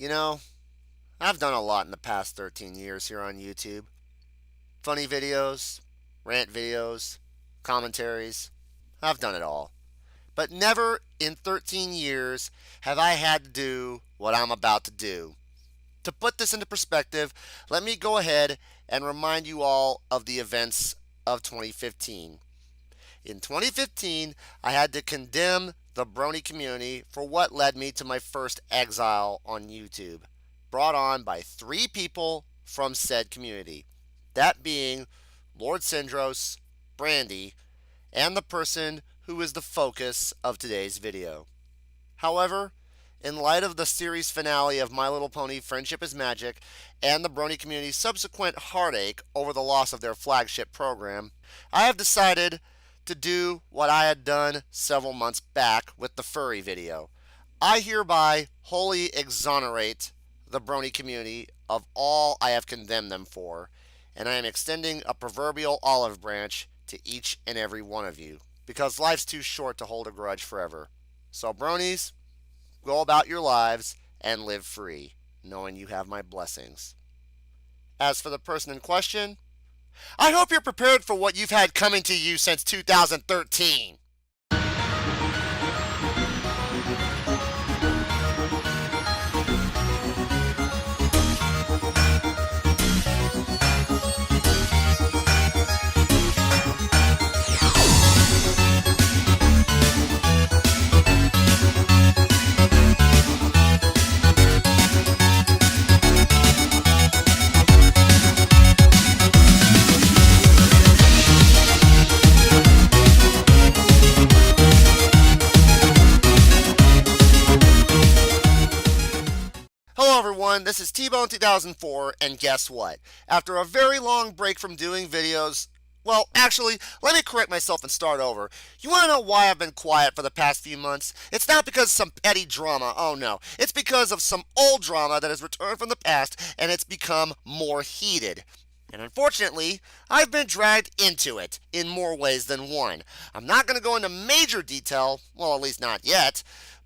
You know, I've done a lot in the past 13 years here on YouTube. Funny videos, rant videos, commentaries. I've done it all. But never in 13 years have I had to do what I'm about to do. To put this into perspective, let me go ahead and remind you all of the events of 2015. In 2015, I had to condemn the Brony community for what led me to my first exile on YouTube, brought on by three people from said community. That being Lord Syndros, Brandy, and the person who is the focus of today's video. However, in light of the series finale of My Little Pony Friendship is Magic and the Brony community's subsequent heartache over the loss of their flagship program, I have decided to do what I had done several months back with the furry video. I hereby wholly exonerate the Brony community of all I have condemned them for, and I am extending a proverbial olive branch to each and every one of you, because life's too short to hold a grudge forever. So, Bronies, go about your lives and live free, knowing you have my blessings. As for the person in question, I hope you're prepared for what you've had coming to you since 2013. Hello everyone, this is T-Bone 2004, and guess what? After a very long break from doing videos, well, actually, let me correct myself and start over. You want to know why I've been quiet for the past few months? It's not because of some petty drama, oh no. It's because of some old drama that has returned from the past, and it's become more heated. And unfortunately, I've been dragged into it in more ways than one. I'm not going to go into major detail, well, at least not yet,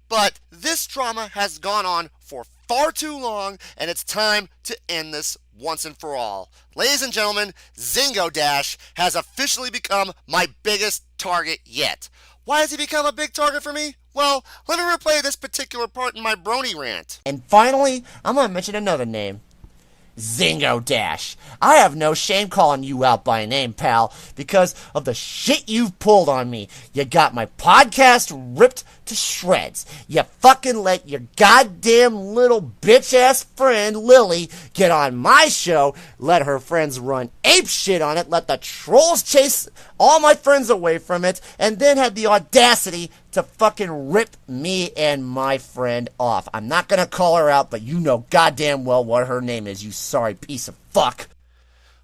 but this drama has gone on for far too long, and it's time to end this once and for all. Ladies and gentlemen, Zengo Dash has officially become my biggest target yet. Why has he become a big target for me? Well, let me replay this particular part in my Brony rant. And finally, I'm gonna mention another name. Zengo Dash. I have no shame calling you out by name, pal, because of the shit you've pulled on me. You got my podcast ripped to shreds. You fucking let your goddamn little bitch-ass friend, Lily, get on my show, let her friends run ape shit on it, let the trolls chase all my friends away from it, and then had the audacity to fucking rip me and my friend off. I'm not gonna call her out, but you know goddamn well what her name is, you sorry piece of fuck.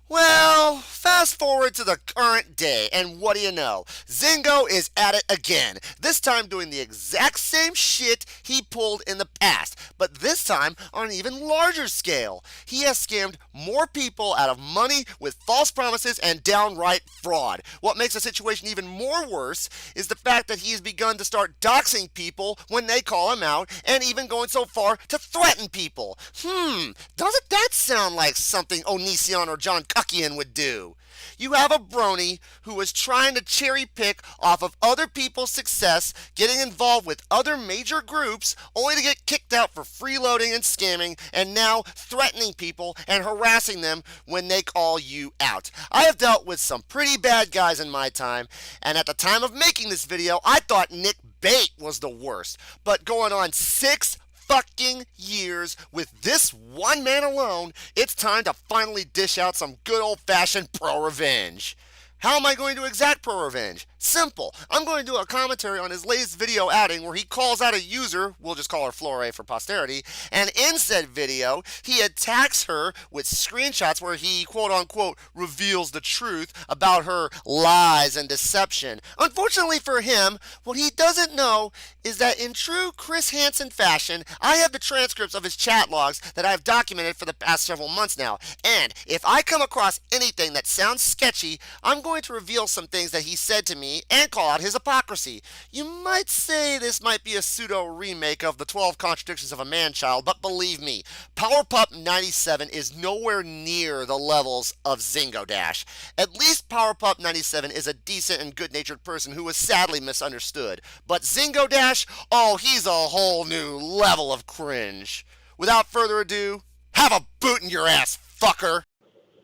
Well, fast forward to the current day, and what do you know? Zengo is at it again. This time doing the exact same shit he pulled in the past, but this time on an even larger scale. He has scammed more people out of money with false promises and downright fraud. What makes the situation even more worse is the fact that he has begun to start doxing people when they call him out, and even going so far to threaten people. Doesn't that sound like something Onision or John Cuckian would do? You have a brony who is trying to cherry pick off of other people's success, getting involved with other major groups, only to get kicked out for freeloading and scamming, and now threatening people and harassing them when they call you out. I have dealt with some pretty bad guys in my time, and at the time of making this video, I thought Nick Bate was the worst. But going on 6 fucking years with this one man alone, it's time to finally dish out some good old-fashioned pro-revenge. How am I going to exact pro-revenge? Simple. I'm going to do a commentary on his latest video outing where he calls out a user, we'll just call her Florae for posterity, and in said video, he attacks her with screenshots where he quote-unquote reveals the truth about her lies and deception. Unfortunately for him, what he doesn't know is that in true Chris Hansen fashion, I have the transcripts of his chat logs that I've documented for the past several months now, and if I come across anything that sounds sketchy, I'm going going to reveal some things that he said to me and call out his hypocrisy. You might say this might be a pseudo remake of the 12 Contradictions of a Man-Child, but believe me, Powerpup 97 is nowhere near the levels of Zengo Dash. At least Powerpup 97 is a decent and good-natured person who was sadly misunderstood. But Zengo Dash, oh, he's a whole new level of cringe. Without further ado, have a boot in your ass, fucker!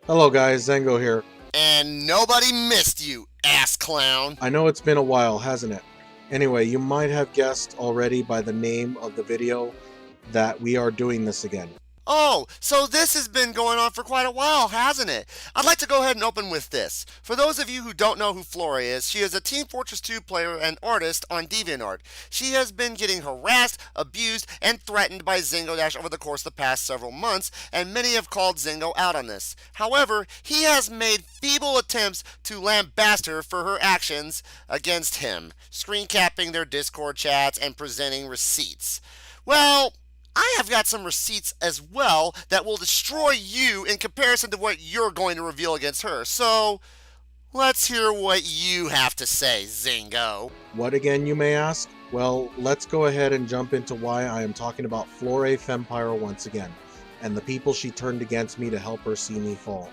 Hello guys, Zengo here. And nobody missed you, ass clown. I know it's been a while, hasn't it? Anyway, you might have guessed already by the name of the video that we are doing this again. Oh, so this has been going on for quite a while, hasn't it? I'd like to go ahead and open with this. For those of you who don't know who Florae is, she is a Team Fortress 2 player and artist on DeviantArt. She has been getting harassed, abused, and threatened by Zengo Dash over the course of the past several months, and many have called Zengo out on this. However, he has made feeble attempts to lambaste her for her actions against him, screen capping their Discord chats and presenting receipts. Well, I have got some receipts as well that will destroy you in comparison to what you're going to reveal against her. So, let's hear what you have to say, Zengo. What again, you may ask? Well, let's go ahead and jump into why I am talking about Florae FemPyro once again, and the people she turned against me to help her see me fall.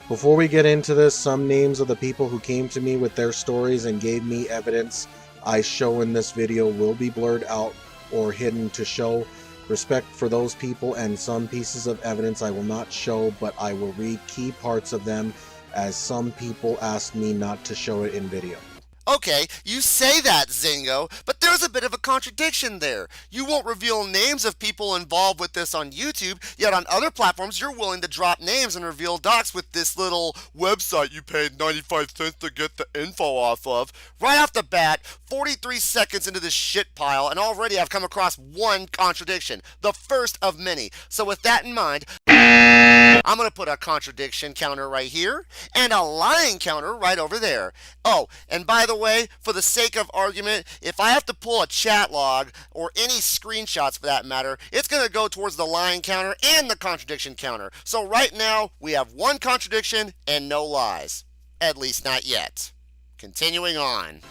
Before we get into this, some names of the people who came to me with their stories and gave me evidence I show in this video will be blurred out or hidden to show respect for those people, and some pieces of evidence I will not show, but I will read key parts of them as some people asked me not to show it in video. Okay, you say that, Zengo, but there's a bit of a contradiction there. You won't reveal names of people involved with this on YouTube, yet on other platforms you're willing to drop names and reveal docs with this little website you paid 95 cents to get the info off of. Right off the bat, 43 seconds into this shit pile, and already I've come across one contradiction, the first of many. So with that in mind, I'm going to put a contradiction counter right here and a lying counter right over there. Oh, and by the way, for the sake of argument, if I have to pull a chat log or any screenshots for that matter, it's going to go towards the lying counter and the contradiction counter. So right now, we have one contradiction and no lies. At least not yet. Continuing on.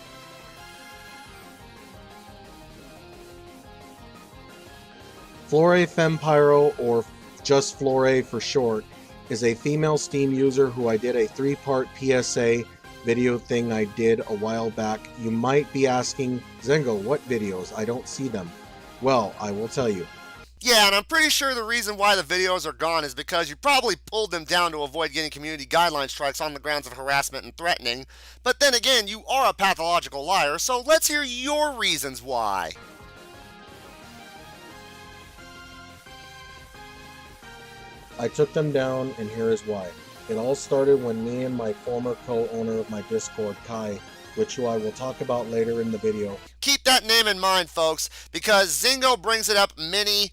Florae FemPyro, or just Florae for short, is a female Steam user who I did a 3-part PSA video thing I did a while back. You might be asking, Zengo, what videos? I don't see them. Well, I will tell you. Yeah, and I'm pretty sure the reason why the videos are gone is because you probably pulled them down to avoid getting community guideline strikes on the grounds of harassment and threatening. But then again, you are a pathological liar, so let's hear your reasons why. I took them down, and here is why. It all started when me and my former co-owner of my Discord, Kai, which I will talk about later in the video. Keep that name in mind, folks, because Zengo brings it up many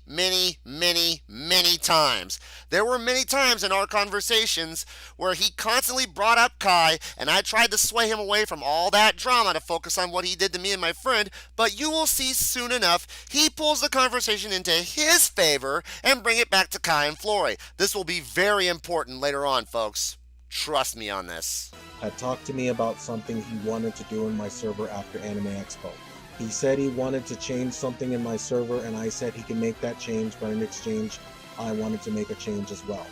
times. There were many times in our conversations where he constantly brought up Kai, and I tried to sway him away from all that drama to focus on what he did to me and my friend, but you will see soon enough, he pulls the conversation into his favor and bring it back to Kai and Florae. This will be very important later on, folks. Trust me on this. Had talked to me about something he wanted to do in my server after Anime Expo. He said he wanted to change something in my server, and I said he can make that change, but in exchange, I wanted to make a change as well.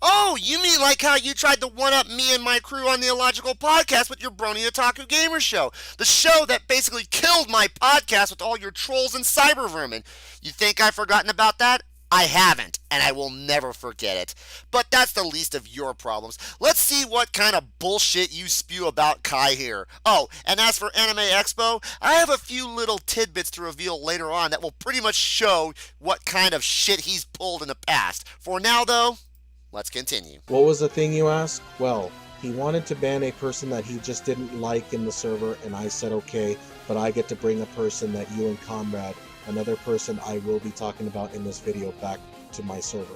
Oh, you mean like how you tried to one-up me and my crew on the Illogical Podcast with your Brony Otaku Gamer Show? The show that basically killed my podcast with all your trolls and cyber vermin. You think I've forgotten about that? I haven't, and I will never forget it. But that's the least of your problems. Let's see what kind of bullshit you spew about Kai here. Oh, and as for Anime Expo, I have a few little tidbits to reveal later on that will pretty much show what kind of shit he's pulled in the past. For now, though, let's continue. What was the thing you asked? Well, he wanted to ban a person that he just didn't like in the server, and I said okay, but I get to bring a person that you and Comrade, another person I will be talking about in this video, back to my server.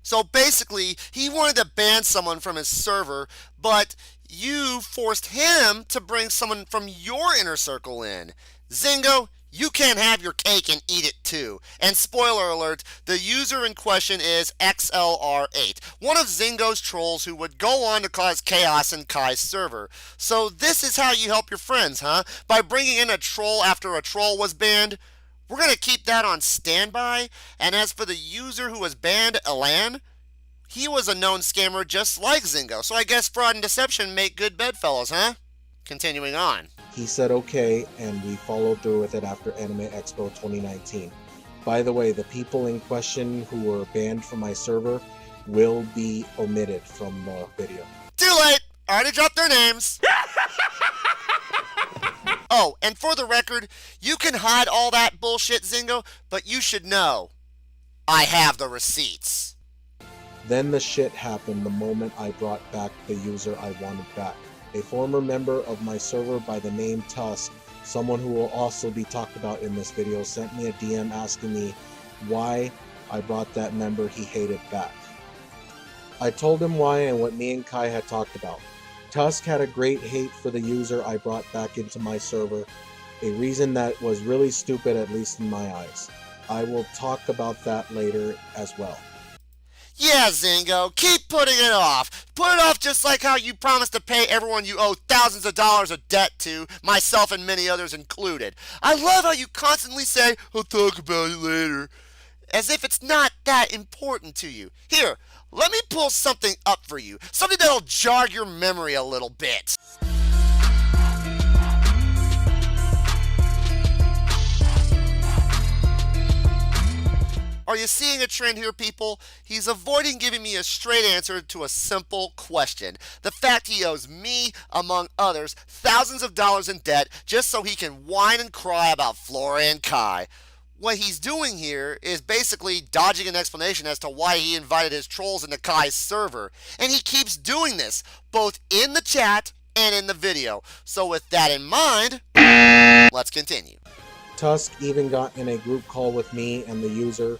So basically, he wanted to ban someone from his server, but you forced him to bring someone from your inner circle in. Zengo, you can have your cake and eat it too. And spoiler alert, the user in question is XLR8, one of Zengo's trolls who would go on to cause chaos in Kai's server. So this is how you help your friends, huh? By bringing in a troll after a troll was banned? We're going to keep that on standby. And as for the user who was banned, Elan, he was a known scammer just like Zengo. So I guess fraud and deception make good bedfellows, huh? Continuing on. He said okay, and we followed through with it after Anime Expo 2019. By the way, the people in question who were banned from my server will be omitted from the video. Too late! I already dropped their names. Oh, and for the record, you can hide all that bullshit, Zengo, but you should know, I have the receipts. Then the shit happened the moment I brought back the user I wanted back. A former member of my server by the name Tusk, someone who will also be talked about in this video, sent me a DM asking me why I brought that member he hated back. I told him why and what me and Kai had talked about. Tusk had a great hate for the user I brought back into my server, a reason that was really stupid, at least in my eyes. I will talk about that later as well. Yeah, Zengo, keep putting it off. Put it off just like how you promised to pay everyone you owe thousands of dollars of debt to, myself and many others included. I love how you constantly say, I'll talk about it later, as if it's not that important to you. Here, let me pull something up for you, something that'll jog your memory a little bit. Are you seeing a trend here, people? He's avoiding giving me a straight answer to a simple question. The fact he owes me, among others, thousands of dollars in debt just so he can whine and cry about Florae and Kai. What he's doing here is basically dodging an explanation as to why he invited his trolls into Kai's server. And he keeps doing this, both in the chat and in the video. So with that in mind, let's continue. Tusk even got in a group call with me and the user.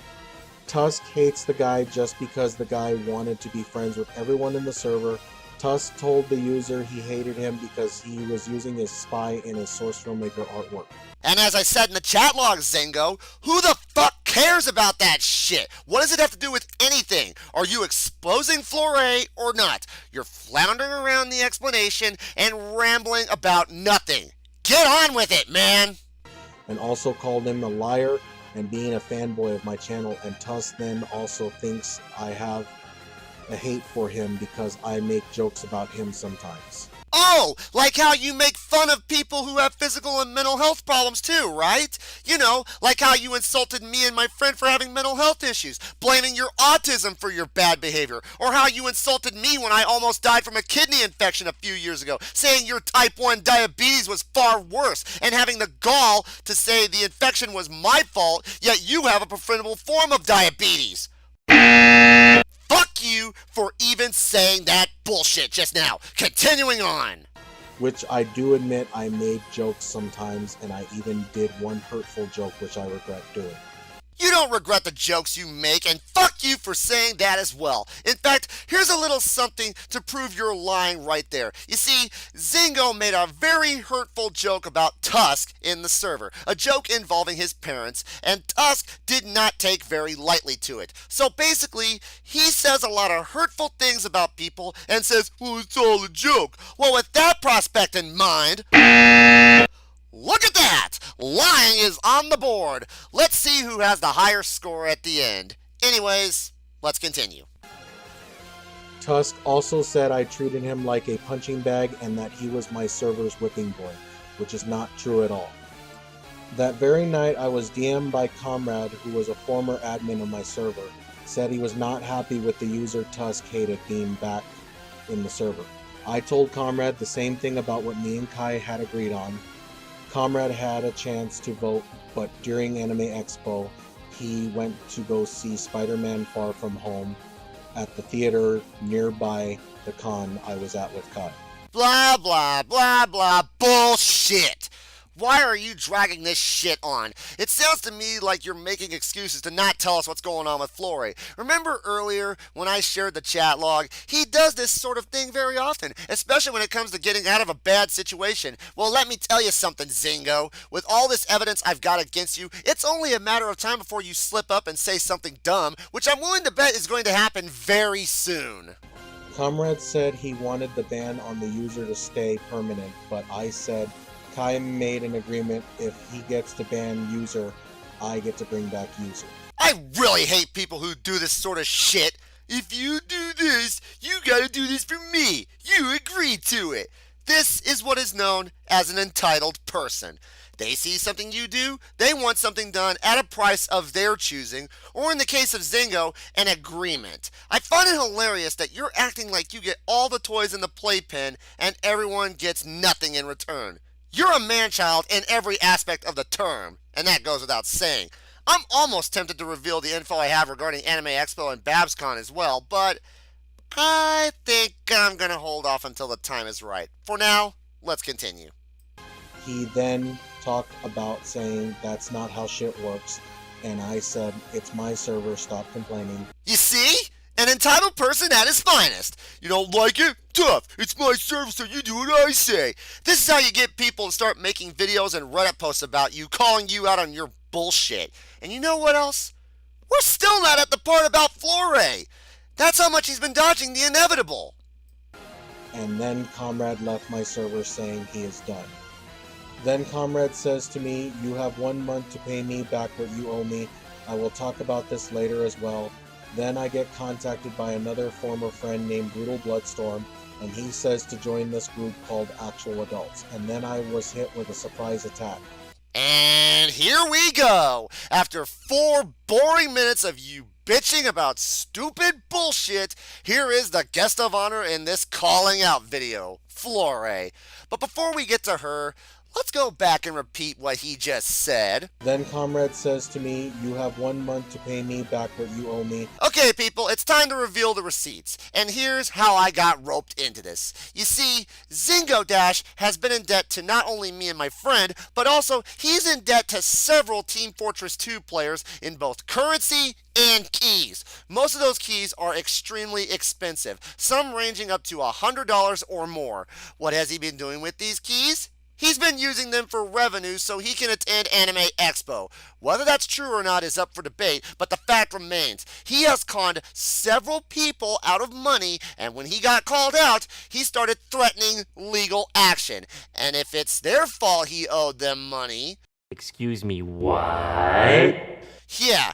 Tusk hates the guy just because the guy wanted to be friends with everyone in the server. Tusk told the user he hated him because he was using his spy in his Source Filmmaker artwork. And as I said in the chat log, Zengo, who the fuck cares about that shit? What does it have to do with anything? Are you exposing Florae or not? You're floundering around the explanation and rambling about nothing. Get on with it, man! And also called him a liar and being a fanboy of my channel, and Tusk then also thinks I have a hate for him because I make jokes about him sometimes. Oh, like how you make fun of people who have physical and mental health problems too, right? You know, like how you insulted me and my friend for having mental health issues, blaming your autism for your bad behavior, or how you insulted me when I almost died from a kidney infection a few years ago, saying your type 1 diabetes was far worse, and having the gall to say the infection was my fault, yet you have a preventable form of diabetes. Fuck you for even saying that bullshit just now. Continuing on. Which I do admit I made jokes sometimes, and I even did one hurtful joke which I regret doing. You don't regret the jokes you make, and fuck you for saying that as well. In fact, here's a little something to prove you're lying right there. You see, Zengo made a very hurtful joke about Tusk in the server, a joke involving his parents, and Tusk did not take very lightly to it. So basically, he says a lot of hurtful things about people and says, well, it's all a joke. Well, with that prospect in mind, look at that! Lying is on the board. Let's see who has the higher score at the end. Anyways, let's continue. Tusk also said I treated him like a punching bag and that he was my server's whipping boy, which is not true at all. That very night I was DM'd by Comrade, who was a former admin of my server, said he was not happy with the user Tusk hated being back in the server. I told Comrade the same thing about what me and Kai had agreed on. Comrade had a chance to vote, but during Anime Expo, he went to go see Spider-Man Far From Home at the theater nearby the con I was at with Kai. Blah, blah, blah, blah, bullshit. Why are you dragging this shit on? It sounds to me like you're making excuses to not tell us what's going on with Florae. Remember earlier when I shared the chat log? He does this sort of thing very often, especially when it comes to getting out of a bad situation. Well, let me tell you something, Zengo. With all this evidence I've got against you, it's only a matter of time before you slip up and say something dumb, which I'm willing to bet is going to happen very soon. Comrade said he wanted the ban on the user to stay permanent, but I said Kai made an agreement. If he gets to ban user, I get to bring back user. I really hate people who do this sort of shit. If you do this, you gotta do this for me. You agreed to it. This is what is known as an entitled person. They see something you do, they want something done at a price of their choosing, or in the case of Zengo, an agreement. I find it hilarious that you're acting like you get all the toys in the playpen and everyone gets nothing in return. You're a man-child in every aspect of the term, and that goes without saying. I'm almost tempted to reveal the info I have regarding Anime Expo and BabsCon as well, but I think I'm gonna hold off until the time is right. For now, let's continue. He then talked about saying that's not how shit works, and I said it's my server, stop complaining. You see? An entitled person at his finest. You don't like it? Tough. It's my service, so you do what I say. This is how you get people to start making videos and Reddit posts about you, calling you out on your bullshit. And you know what else? We're still not at the part about Florae. That's how much he's been dodging the inevitable. And then Comrade left my server saying he is done. Then Comrade says to me, you have 1 month to pay me back what you owe me. I will talk about this later as well. Then I get contacted by another former friend named Brutal Bloodstorm, and he says to join this group called Actual Adults. And then I was hit with a surprise attack. And here we go. After 4 boring minutes of you bitching about stupid bullshit, here is the guest of honor in this calling out video, Florae. But before we get to her, let's go back and repeat what he just said. Then Comrade says to me, you have 1 month to pay me back what you owe me. Okay, people, it's time to reveal the receipts. And here's how I got roped into this. You see, Zengo Dash has been in debt to not only me and my friend, but also he's in debt to several Team Fortress 2 players in both currency and keys. Most of those keys are extremely expensive, some ranging up to $100 or more. What has he been doing with these keys? He's been using them for revenue so he can attend Anime Expo. Whether that's true or not is up for debate, but the fact remains, he has conned several people out of money, and when he got called out, he started threatening legal action. And if it's their fault he owed them money... Excuse me, what? Yeah,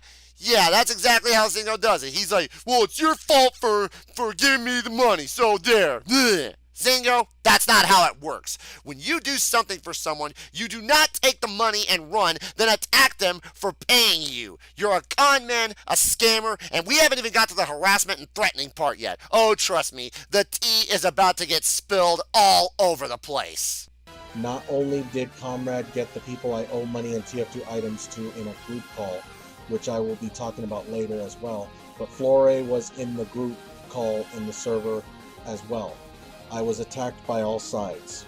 that's exactly how Zengo does it. He's like, well, it's your fault for giving me the money, so there. Blech. Zengo, that's not how it works. When you do something for someone, you do not take the money and run, then attack them for paying you. You're a con man, a scammer, and we haven't even got to the harassment and threatening part yet. Oh, trust me, the tea is about to get spilled all over the place. Not only did Comrade get the people I owe money and TF2 items to in a group call, which I will be talking about later as well, but Florae was in the group call in the server as well. I was attacked by all sides.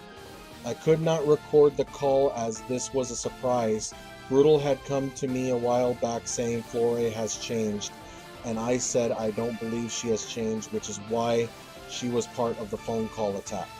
I could not record the call as this was a surprise. Brutal had come to me a while back saying Florae has changed, and I said I don't believe she has changed, which is why she was part of the phone call attack.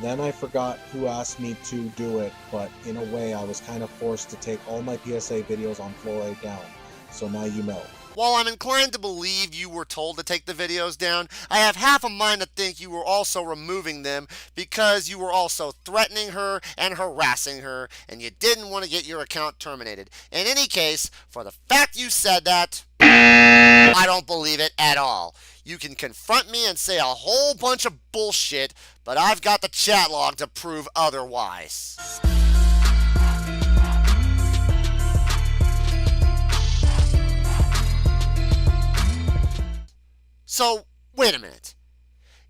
Then I forgot who asked me to do it, but in a way I was kind of forced to take all my PSA videos on Florae down, so now you know. While I'm inclined to believe you were told to take the videos down, I have half a mind to think you were also removing them because you were also threatening her and harassing her, and you didn't want to get your account terminated. In any case, for the fact you said that, I don't believe it at all. You can confront me and say a whole bunch of bullshit, but I've got the chat log to prove otherwise. So, wait a minute.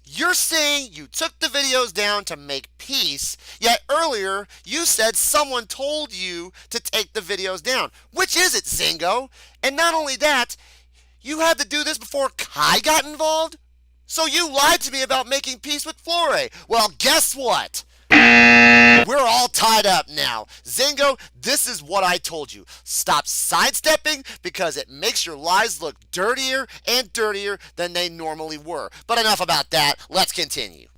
You're saying you took the videos down to make peace, yet earlier you said someone told you to take the videos down. Which is it, Zengo? And not only that, you had to do this before Kai got involved? So you lied to me about making peace with Florae. Well, guess what? We're all tied up now. Zengo, this is what I told you. Stop sidestepping because it makes your lies look dirtier and dirtier than they normally were. But enough about that. Let's continue.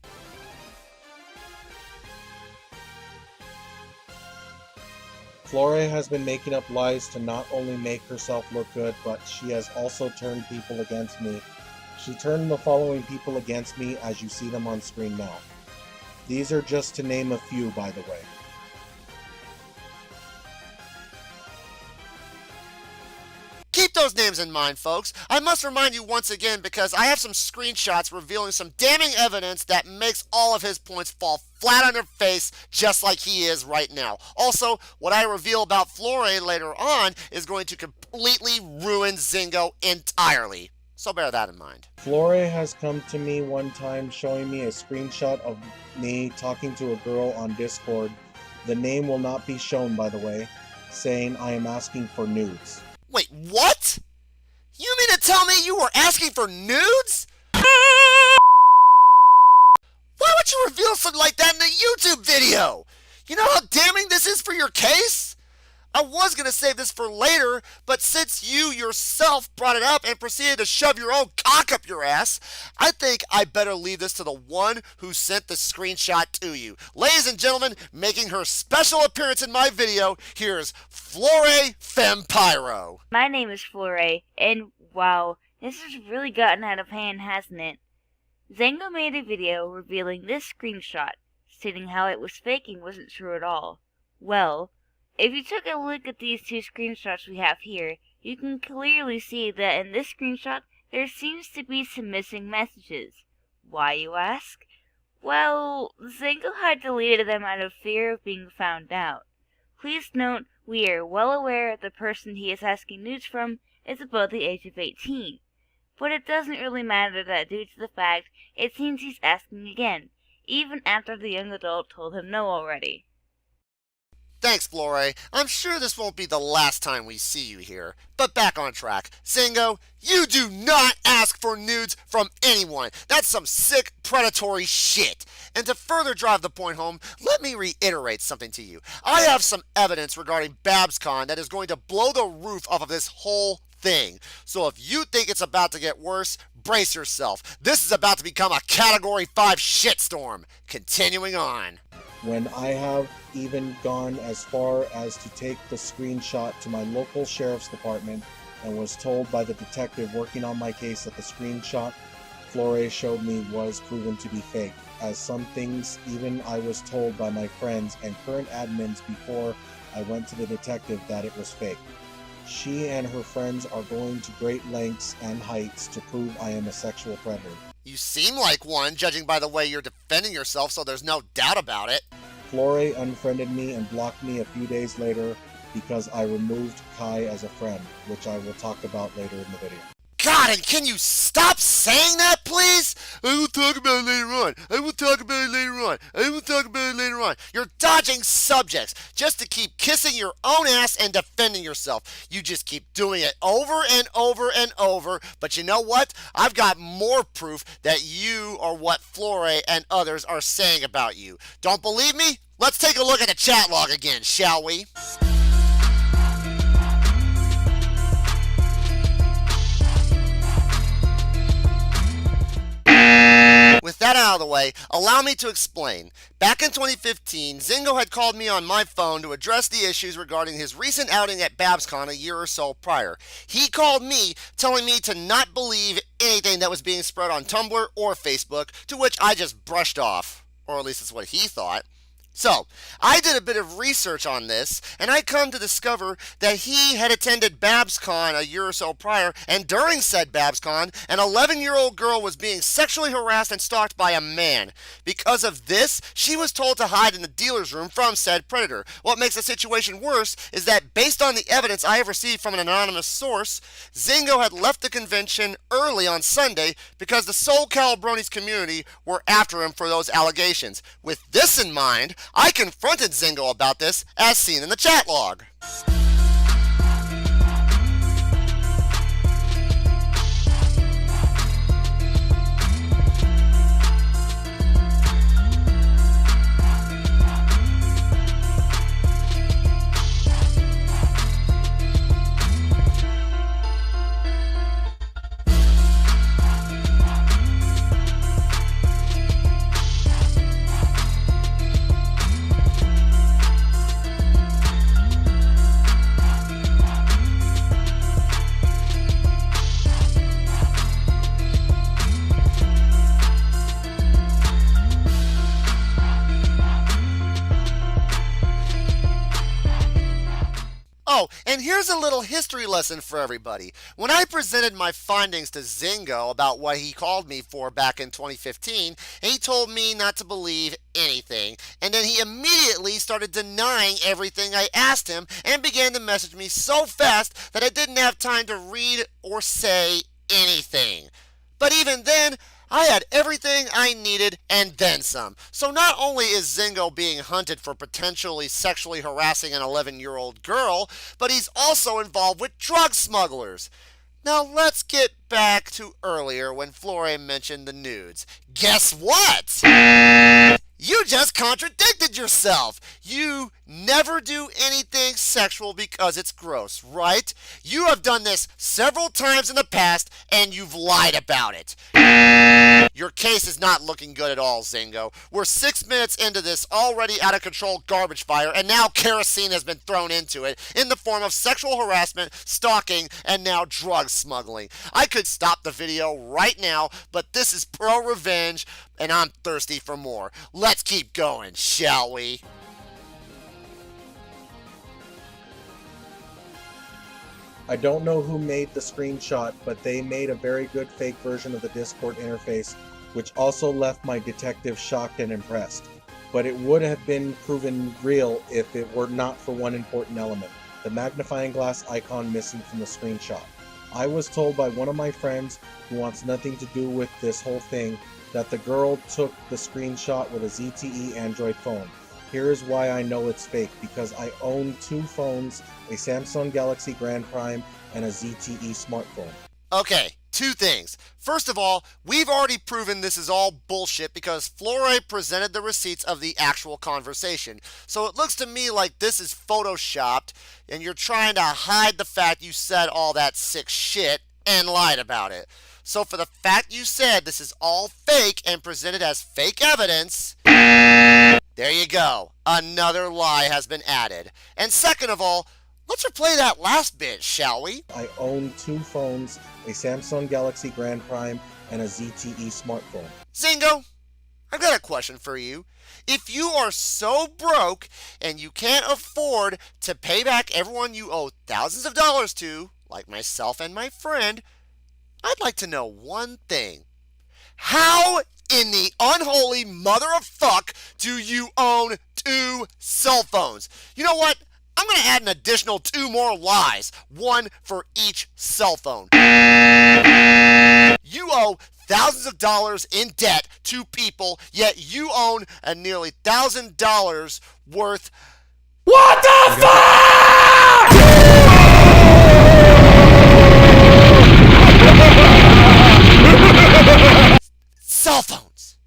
Florae has been making up lies to not only make herself look good, but she has also turned people against me. She turned the following people against me as you see them on screen now. These are just to name a few, by the way. Keep those names in mind, folks. I must remind you once again because I have some screenshots revealing some damning evidence that makes all of his points fall flat on their face just like he is right now. Also, what I reveal about Florae later on is going to completely ruin Zengo entirely. So bear that in mind. Florae has come to me one time showing me a screenshot of me talking to a girl on Discord. The name will not be shown, by the way, saying I am asking for nudes. Wait, what? You mean to tell me you were asking for nudes? Why would you reveal something like that in a YouTube video? You know how damning this is for your case? I was going to save this for later, but since you yourself brought it up and proceeded to shove your own cock up your ass, I think I better leave this to the one who sent the screenshot to you. Ladies and gentlemen, making her special appearance in my video, here's Florae FemPyro. My name is Florae, and wow, this has really gotten out of hand, hasn't it? Zengo made a video revealing this screenshot, stating how it was faking wasn't true at all. Well, if you took a look at these two screenshots we have here, you can clearly see that in this screenshot there seems to be some missing messages. Why, you ask? Well, Zengo had deleted them out of fear of being found out. Please note, we are well aware the person he is asking nudes from is above the age of 18. But it doesn't really matter that due to the fact it seems he's asking again, even after the young adult told him no already. Thanks, Florae. I'm sure this won't be the last time we see you here. But back on track. Zengo, you do not ask for nudes from anyone. That's some sick, predatory shit. And to further drive the point home, let me reiterate something to you. I have some evidence regarding BabsCon that is going to blow the roof off of this whole thing. So if you think it's about to get worse, brace yourself. This is about to become a Category 5 shitstorm. Continuing on. When I have even gone as far as to take the screenshot to my local sheriff's department and was told by the detective working on my case that the screenshot Florae showed me was proven to be fake, as some things even I was told by my friends and current admins before I went to the detective that it was fake. She and her friends are going to great lengths and heights to prove I am a sexual predator. You seem like one, judging by the way you're defending yourself, so there's no doubt about it. Florae unfriended me and blocked me a few days later because I removed Kai as a friend, which I will talk about later in the video. God, and can you stop saying that, please? I will talk about it later on. I will talk about it later on. I will talk about it later on. You're dodging subjects just to keep kissing your own ass and defending yourself. You just keep doing it over and over and over. But you know what? I've got more proof that you are what Florae and others are saying about you. Don't believe me? Let's take a look at the chat log again, shall we? With that out of the way, allow me to explain. Back in 2015, Zengo had called me on my phone to address the issues regarding his recent outing at BabsCon a year or so prior. He called me, telling me to not believe anything that was being spread on Tumblr or Facebook, to which I just brushed off. Or at least that's what he thought. So, I did a bit of research on this, and I come to discover that he had attended BabsCon a year or so prior, and during said BabsCon, an 11-year-old girl was being sexually harassed and stalked by a man. Because of this, she was told to hide in the dealer's room from said predator. What makes the situation worse is that based on the evidence I have received from an anonymous source, Zengo had left the convention early on Sunday because the SoCalBronies community were after him for those allegations. With this in mind, I confronted Zengo about this, as seen in the chat log. Oh, and here's a little history lesson for everybody. When I presented my findings to Zengo about what he called me for back in 2015, he told me not to believe anything, and then he immediately started denying everything I asked him and began to message me so fast that I didn't have time to read or say anything. But even then, I had everything I needed and then some. So not only is Zengo being hunted for potentially sexually harassing an 11-year-old girl, but he's also involved with drug smugglers. Now let's get back to earlier when Florae mentioned the nudes. Guess what? You just contradicted yourself. You never do anything sexual because it's gross, right? You have done this several times in the past and you've lied about it. Your case is not looking good at all, Zengo. We're 6 minutes into this already out of control garbage fire, and now kerosene has been thrown into it in the form of sexual harassment, stalking, and now drug smuggling. I could stop the video right now, but this is pro revenge, and I'm thirsty for more. Let's keep going, shall we? I don't know who made the screenshot, but they made a very good fake version of the Discord interface, which also left my detective shocked and impressed. But it would have been proven real if it were not for one important element, the magnifying glass icon missing from the screenshot. I was told by one of my friends who wants nothing to do with this whole thing that the girl took the screenshot with a ZTE Android phone. Here is why I know it's fake, because I own 2 phones, a Samsung Galaxy Grand Prime and a ZTE smartphone. Okay, 2 things. First of all, we've already proven this is all bullshit because Florae presented the receipts of the actual conversation. So it looks to me like this is photoshopped and you're trying to hide the fact you said all that sick shit and lied about it. So for the fact you said this is all fake and presented as fake evidence, there you go. Another lie has been added. And second of all, let's replay that last bit, shall we? I own 2 phones, a Samsung Galaxy Grand Prime and a ZTE smartphone. Zengo, I've got a question for you. If you are so broke and you can't afford to pay back everyone you owe thousands of dollars to, like myself and my friend, I'd like to know one thing. How in the unholy mother of fuck do you own 2 cell phones? You know what? I'm going to add an additional 2 more lies, 1 for each cell phone. You owe thousands of dollars in debt to people, yet you own a nearly $1,000 worth. What the fuck?! Cell phones.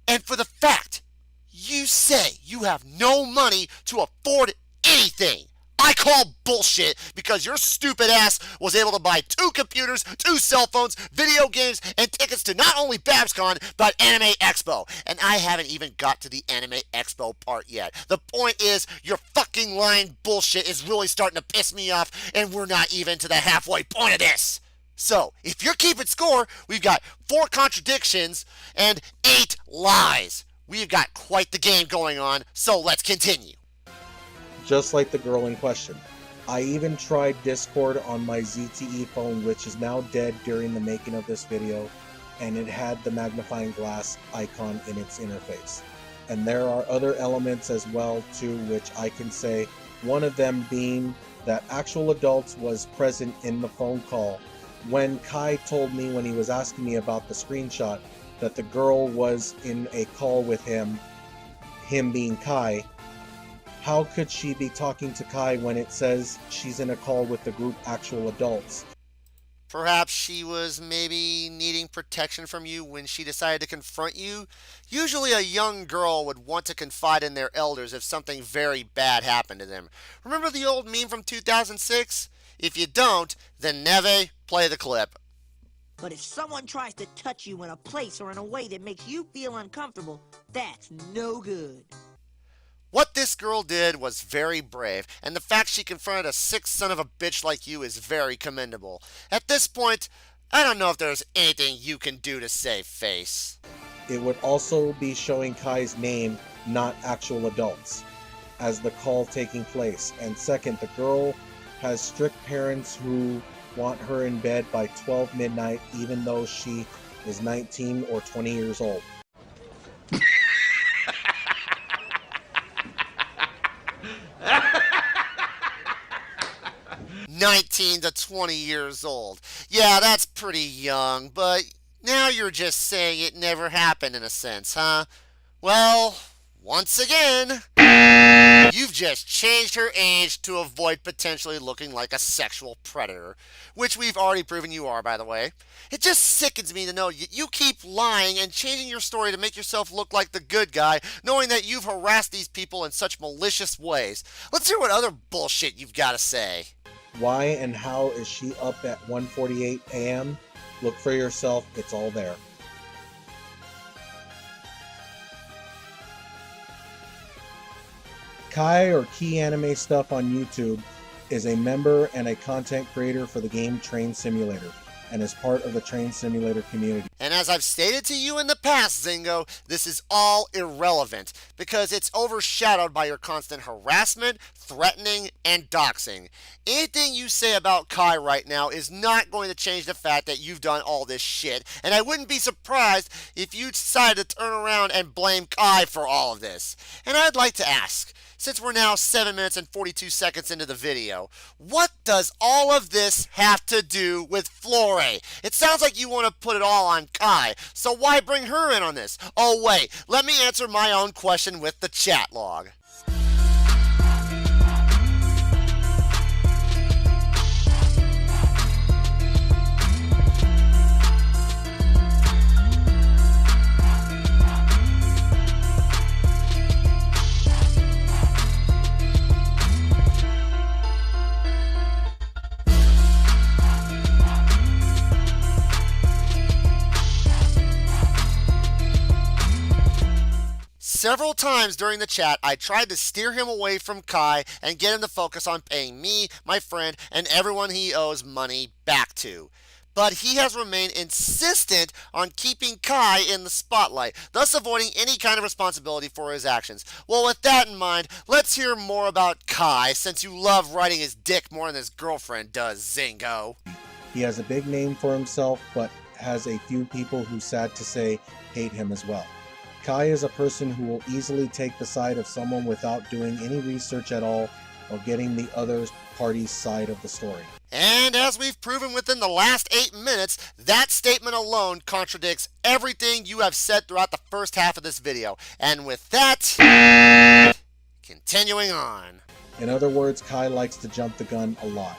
And for the fact you say you have no money to afford anything, I call bullshit because your stupid ass was able to buy 2 computers, 2 cell phones, video games, and tickets to not only BabsCon, but Anime Expo. And I haven't even got to the Anime Expo part yet. The point is, your fucking lying bullshit is really starting to piss me off, and we're not even to the halfway point of this. So, if you're keeping score, we've got 4 contradictions and 8 lies. We've got quite the game going on, so let's continue. Just like the girl in question. I even tried Discord on my ZTE phone, which is now dead during the making of this video, and it had the magnifying glass icon in its interface. And there are other elements as well too, which I can say, one of them being that actual adults was present in the phone call when Kai told me, when he was asking me about the screenshot, that the girl was in a call with him being Kai. How could she be talking to Kai when it says she's in a call with the group actual adults? Perhaps she was maybe needing protection from you when she decided to confront you. Usually a young girl would want to confide in their elders if something very bad happened to them. Remember the old meme from 2006? If you don't, then Neve, play the clip. But if someone tries to touch you in a place or in a way that makes you feel uncomfortable, that's no good. What this girl did was very brave, and the fact she confronted a sick son of a bitch like you is very commendable. At this point, I don't know if there's anything you can do to save face. It would also be showing Kai's name, not actual adults. as the call taking place. And second, the girl has strict parents who want her in bed by 12 midnight, even though she is 19 or 20 years old. 19 to 20 years old. Yeah, that's pretty young, but now you're just saying it never happened in a sense, huh? Well, once again, you've just changed her age to avoid potentially looking like a sexual predator, which we've already proven you are, by the way. It just sickens me to know you keep lying and changing your story to make yourself look like the good guy, knowing that you've harassed these people in such malicious ways. Let's hear what other bullshit you've got to say. Why and how is she up at 1:48 a.m.? Look for yourself, it's all there. Kai, or Key Anime Stuff on YouTube, is a member and a content creator for the game Train Simulator, and is part of the Train Simulator community. And as I've stated to you in the past, Zengo, this is all irrelevant, because it's overshadowed by your constant harassment, threatening, and doxing. Anything you say about Kai right now is not going to change the fact that you've done all this shit, and I wouldn't be surprised if you decided to turn around and blame Kai for all of this. And I'd like to ask, since we're now 7 minutes and 42 seconds into the video, what does all of this have to do with Florae? It sounds like you want to put it all on Kai, so why bring her in on this? Oh wait, let me answer my own question with the chat log. Several times during the chat, I tried to steer him away from Kai and get him to focus on paying me, my friend, and everyone he owes money back to. But he has remained insistent on keeping Kai in the spotlight, thus avoiding any kind of responsibility for his actions. Well, with that in mind, let's hear more about Kai, since you love riding his dick more than his girlfriend does, Zengo. He has a big name for himself, but has a few people who, sad to say, hate him as well. Kai is a person who will easily take the side of someone without doing any research at all or getting the other party's side of the story. And as we've proven within the last 8 minutes, that statement alone contradicts everything you have said throughout the first half of this video. And with that, continuing on. In other words, Kai likes to jump the gun a lot.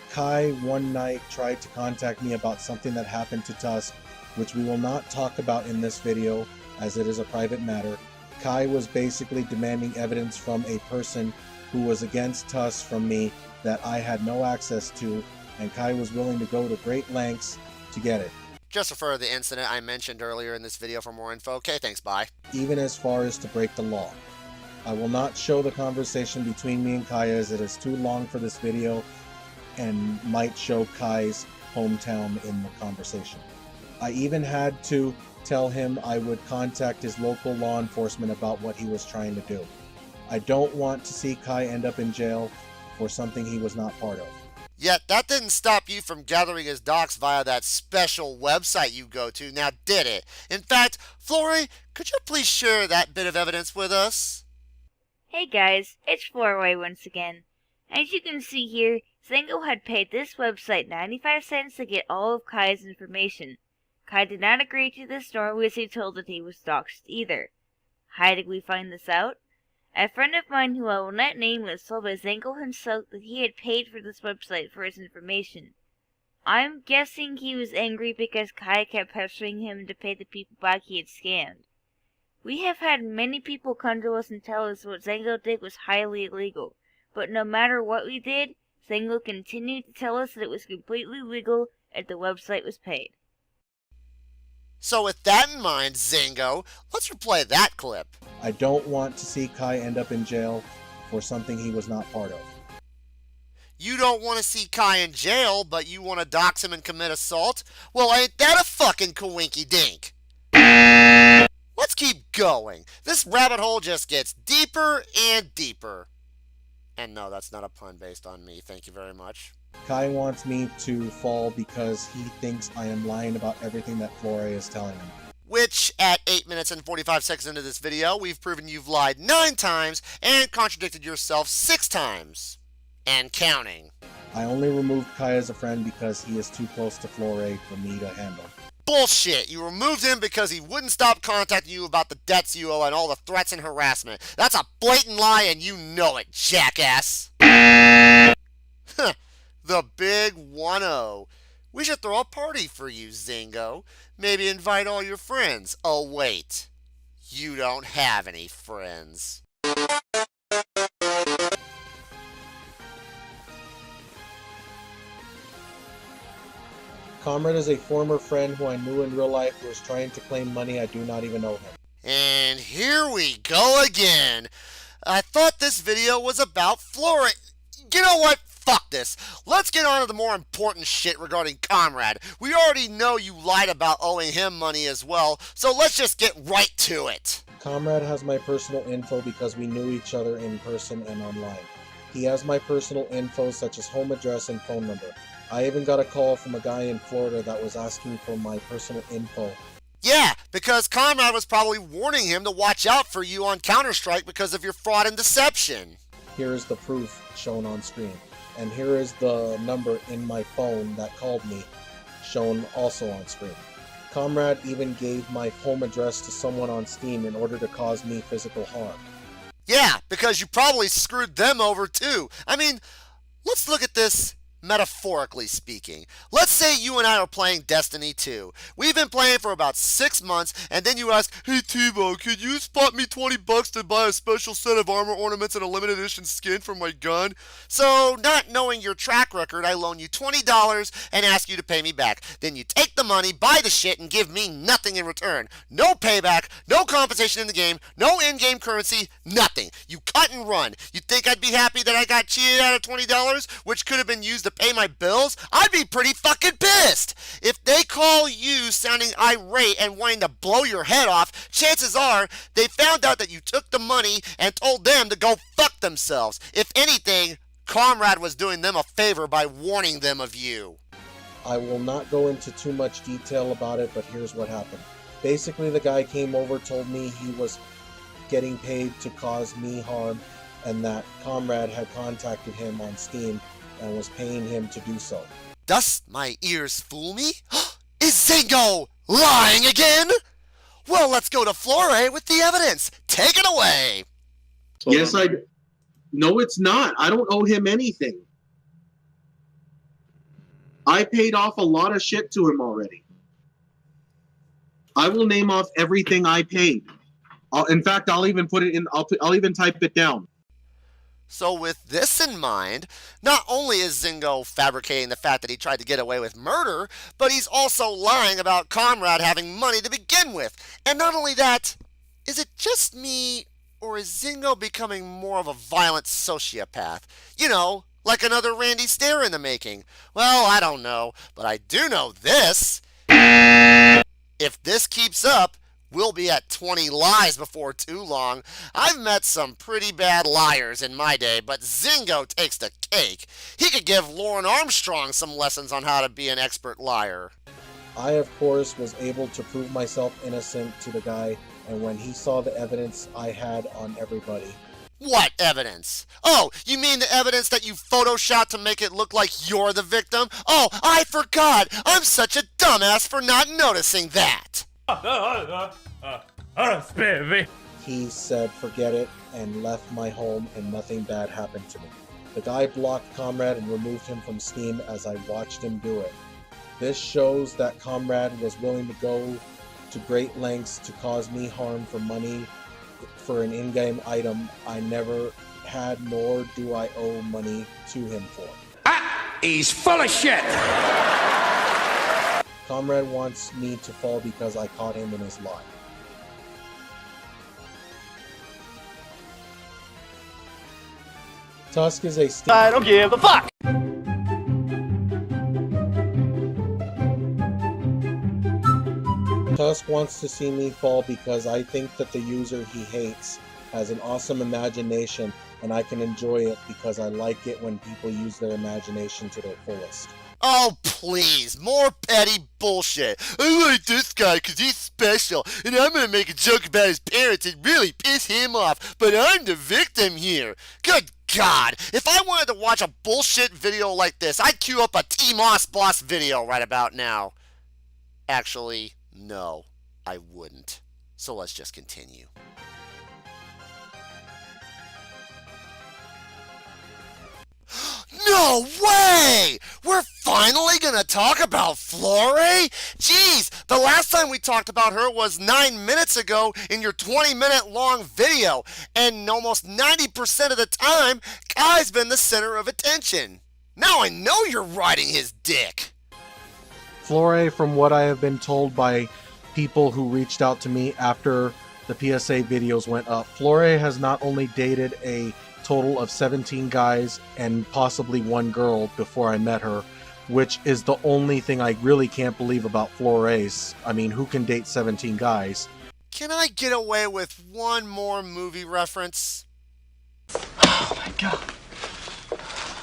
Kai one night tried to contact me about something that happened to Tusk, which we will not talk about in this video, as it is a private matter. Kai was basically demanding evidence from a person who was against Tusk from me that I had no access to, and Kai was willing to go to great lengths to get it. Just refer to the incident I mentioned earlier in this video for more info. Okay, thanks, bye. Even as far as to break the law. I will not show the conversation between me and Kai, as it is too long for this video and might show Kai's hometown in the conversation. I even had to tell him I would contact his local law enforcement about what he was trying to do. I don't want to see Kai end up in jail for something he was not part of. Yet that didn't stop you from gathering his docs via that special website you go to, now did it? In fact, Florae, could you please share that bit of evidence with us? Hey guys, it's Florae once again. As you can see here, Zengo had paid this website 95 cents to get all of Kai's information. Kai did not agree to this, nor was he told that he was doxxed either. How did we find this out? A friend of mine who I will not name was told by Zengo himself that he had paid for this website for his information. I'm guessing he was angry because Kai kept pressuring him to pay the people back he had scammed. We have had many people come to us and tell us what Zengo did was highly illegal, but no matter what we did, Zengo continued to tell us that it was completely legal if the website was paid. So with that in mind, Zengo, let's replay that clip. I don't want to see Kai end up in jail for something he was not part of. You don't want to see Kai in jail, but you want to dox him and commit assault? Well, ain't that a fucking coinky dink? Let's keep going. This rabbit hole just gets deeper and deeper. And no, that's not a pun based on me. Thank you very much. Kai wants me to fall because he thinks I am lying about everything that Florae is telling him. Which, at 8 minutes and 45 seconds into this video, we've proven you've lied 9 times and contradicted yourself 6 times. And counting. I only removed Kai as a friend because he is too close to Florae for me to handle. Bullshit! You removed him because he wouldn't stop contacting you about the debts you owe and all the threats and harassment. That's a blatant lie and you know it, jackass! The big 1-0. We should throw a party for you, Zengo. Maybe invite all your friends. Oh, wait. You don't have any friends. Comrade is a former friend who I knew in real life who is trying to claim money. I do not even know him. And here we go again. I thought this video was about Florae. You know what? Fuck this. Let's get on to the more important shit regarding Comrade. We already know you lied about owing him money as well, so let's just get right to it. Comrade has my personal info because we knew each other in person and online. He has my personal info such as home address and phone number. I even got a call from a guy in Florida that was asking for my personal info. Yeah, because Comrade was probably warning him to watch out for you on Counter-Strike because of your fraud and deception. Here is the proof shown on screen. And here is the number in my phone that called me, shown also on screen. Comrade even gave my home address to someone on Steam in order to cause me physical harm. Yeah, because you probably screwed them over too. I mean, let's look at this metaphorically speaking. Let's say you and I are playing Destiny 2. We've been playing for about 6 months, and then you ask, "Hey T-Bone, could you spot me 20 bucks to buy a special set of armor ornaments and a limited edition skin for my gun?" So, not knowing your track record, I loan you $20 and ask you to pay me back. Then you take the money, buy the shit, and give me nothing in return. No payback, no compensation in the game, no in-game currency, nothing. You cut and run. You think I'd be happy that I got cheated out of $20, which could have been used to pay my bills? I'd be pretty fucking pissed. If they call you sounding irate and wanting to blow your head off, chances are they found out that you took the money and told them to go fuck themselves. If anything, Comrade was doing them a favor by warning them of you. I will not go into too much detail about it, but here's what happened. Basically, the guy came over, told me he was getting paid to cause me harm, and that Comrade had contacted him on Steam and was paying him to do so. Does my ears fool me? Is Zengo lying again? Well, let's go to Florae with the evidence. Take it away. Yes, No, it's not. I don't owe him anything. I paid off a lot of shit to him already. I will name off everything I paid. In fact, I'll even put it in. I'll even type it down. So with this in mind, not only is Zengo fabricating the fact that he tried to get away with murder, but he's also lying about Comrade having money to begin with. And not only that, is it just me, or is Zengo becoming more of a violent sociopath? You know, like another Randy Stair in the making. Well, I don't know, but I do know this. If this keeps up, we'll be at 20 lies before too long. I've met some pretty bad liars in my day, but Zengo takes the cake. He could give Lauren Armstrong some lessons on how to be an expert liar. I, of course, was able to prove myself innocent to the guy, and when he saw the evidence I had on everybody. What evidence? Oh, you mean the evidence that you photoshopped to make it look like you're the victim? Oh, I forgot! I'm such a dumbass for not noticing that! He said forget it and left my home and nothing bad happened to me. The guy blocked Comrade and removed him from Steam as I watched him do it. This shows that Comrade was willing to go to great lengths to cause me harm for money for an in-game item I never had, nor do I owe money to him for. He's full of shit! Comrade wants me to fall because I caught him in his lie. Tusk is a Steam. I don't give a fuck! Tusk wants to see me fall because I think that the user he hates has an awesome imagination and I can enjoy it because I like it when people use their imagination to their fullest. Oh, please, more petty bullshit. I like this guy because he's special, and I'm gonna make a joke about his parents and really piss him off, but I'm the victim here. Good God, if I wanted to watch a bullshit video like this, I'd queue up a T-Moss Boss video right about now. Actually, no, I wouldn't. So let's just continue. No way! We're finally gonna talk about Florae? Jeez, the last time we talked about her was 9 minutes ago in your 20-minute long video, and almost 90% of the time, Kai's been the center of attention. Now I know you're riding his dick. Florae, from what I have been told by people who reached out to me after the PSA videos went up, Florae has not only dated a total of 17 guys and possibly one girl before I met her, which is the only thing I really can't believe about Florae's. I mean, who can date 17 guys? Can I get away with one more movie reference? Oh my god.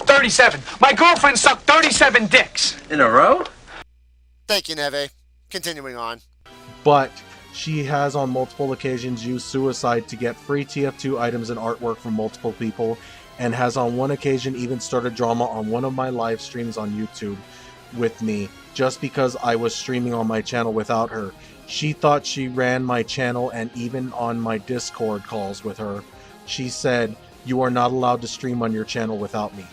37. My girlfriend sucked 37 dicks. In a row? Thank you, Neve. Continuing on. But she has on multiple occasions used suicide to get free TF2 items and artwork from multiple people, and has on one occasion even started drama on one of my live streams on YouTube with me, just because I was streaming on my channel without her. She thought she ran my channel, and even on my Discord calls with her, she said, "You are not allowed to stream on your channel without me."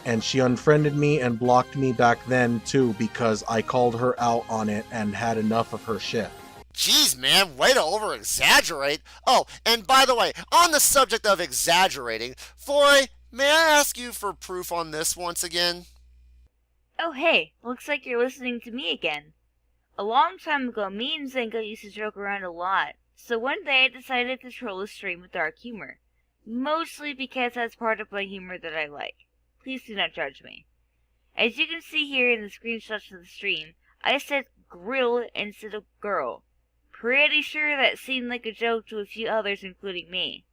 And she unfriended me and blocked me back then too, because I called her out on it and had enough of her shit. Jeez, man, way to over-exaggerate. Oh, and by the way, on the subject of exaggerating, Florae, may I ask you for proof on this once again? Oh hey, looks like you're listening to me again. A long time ago, me and Zengo used to joke around a lot, so one day I decided to troll the stream with dark humor. Mostly because that's part of my humor that I like. Please do not judge me. As you can see here in the screenshots of the stream, I said grill instead of girl. Pretty sure that seemed like a joke to a few others, including me.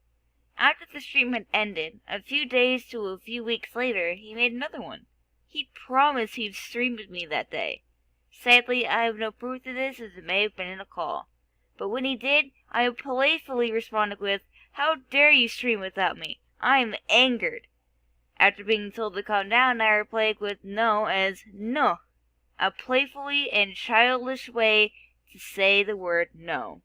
After the stream had ended, a few days to a few weeks later, he made another one. He promised he'd stream with me that day. Sadly, I have no proof of this, as it may have been in a call. But when he did, I playfully responded with, "How dare you stream without me? I am angered." After being told to calm down, I replied with no as no, a playfully and childish way to say the word no.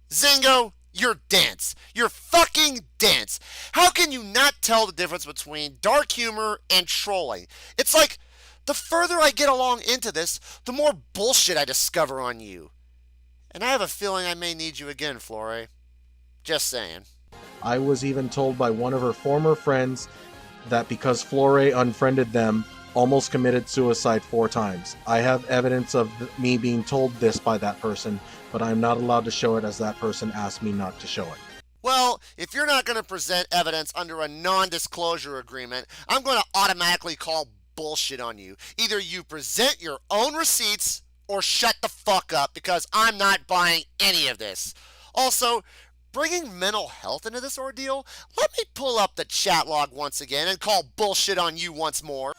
Zengo, you're dense. You're fucking dense. How can you not tell the difference between dark humor and trolling? It's like, the further I get along into this, the more bullshit I discover on you. And I have a feeling I may need you again, Florae. Just saying. I was even told by one of her former friends that because Florae unfriended them, almost committed suicide 4 times. I have evidence of me being told this by that person, but I'm not allowed to show it as that person asked me not to show it. Well, if you're not going to present evidence under a non-disclosure agreement, I'm going to automatically call bullshit on you. Either you present your own receipts or shut the fuck up, because I'm not buying any of this. Also, bringing mental health into this ordeal, let me pull up the chat log once again and call bullshit on you once more.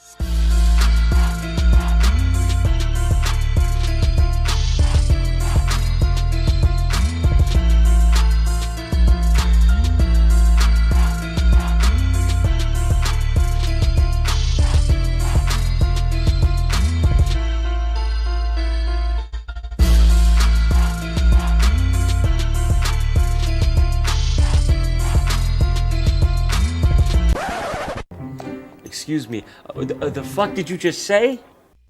Excuse me, the fuck did you just say?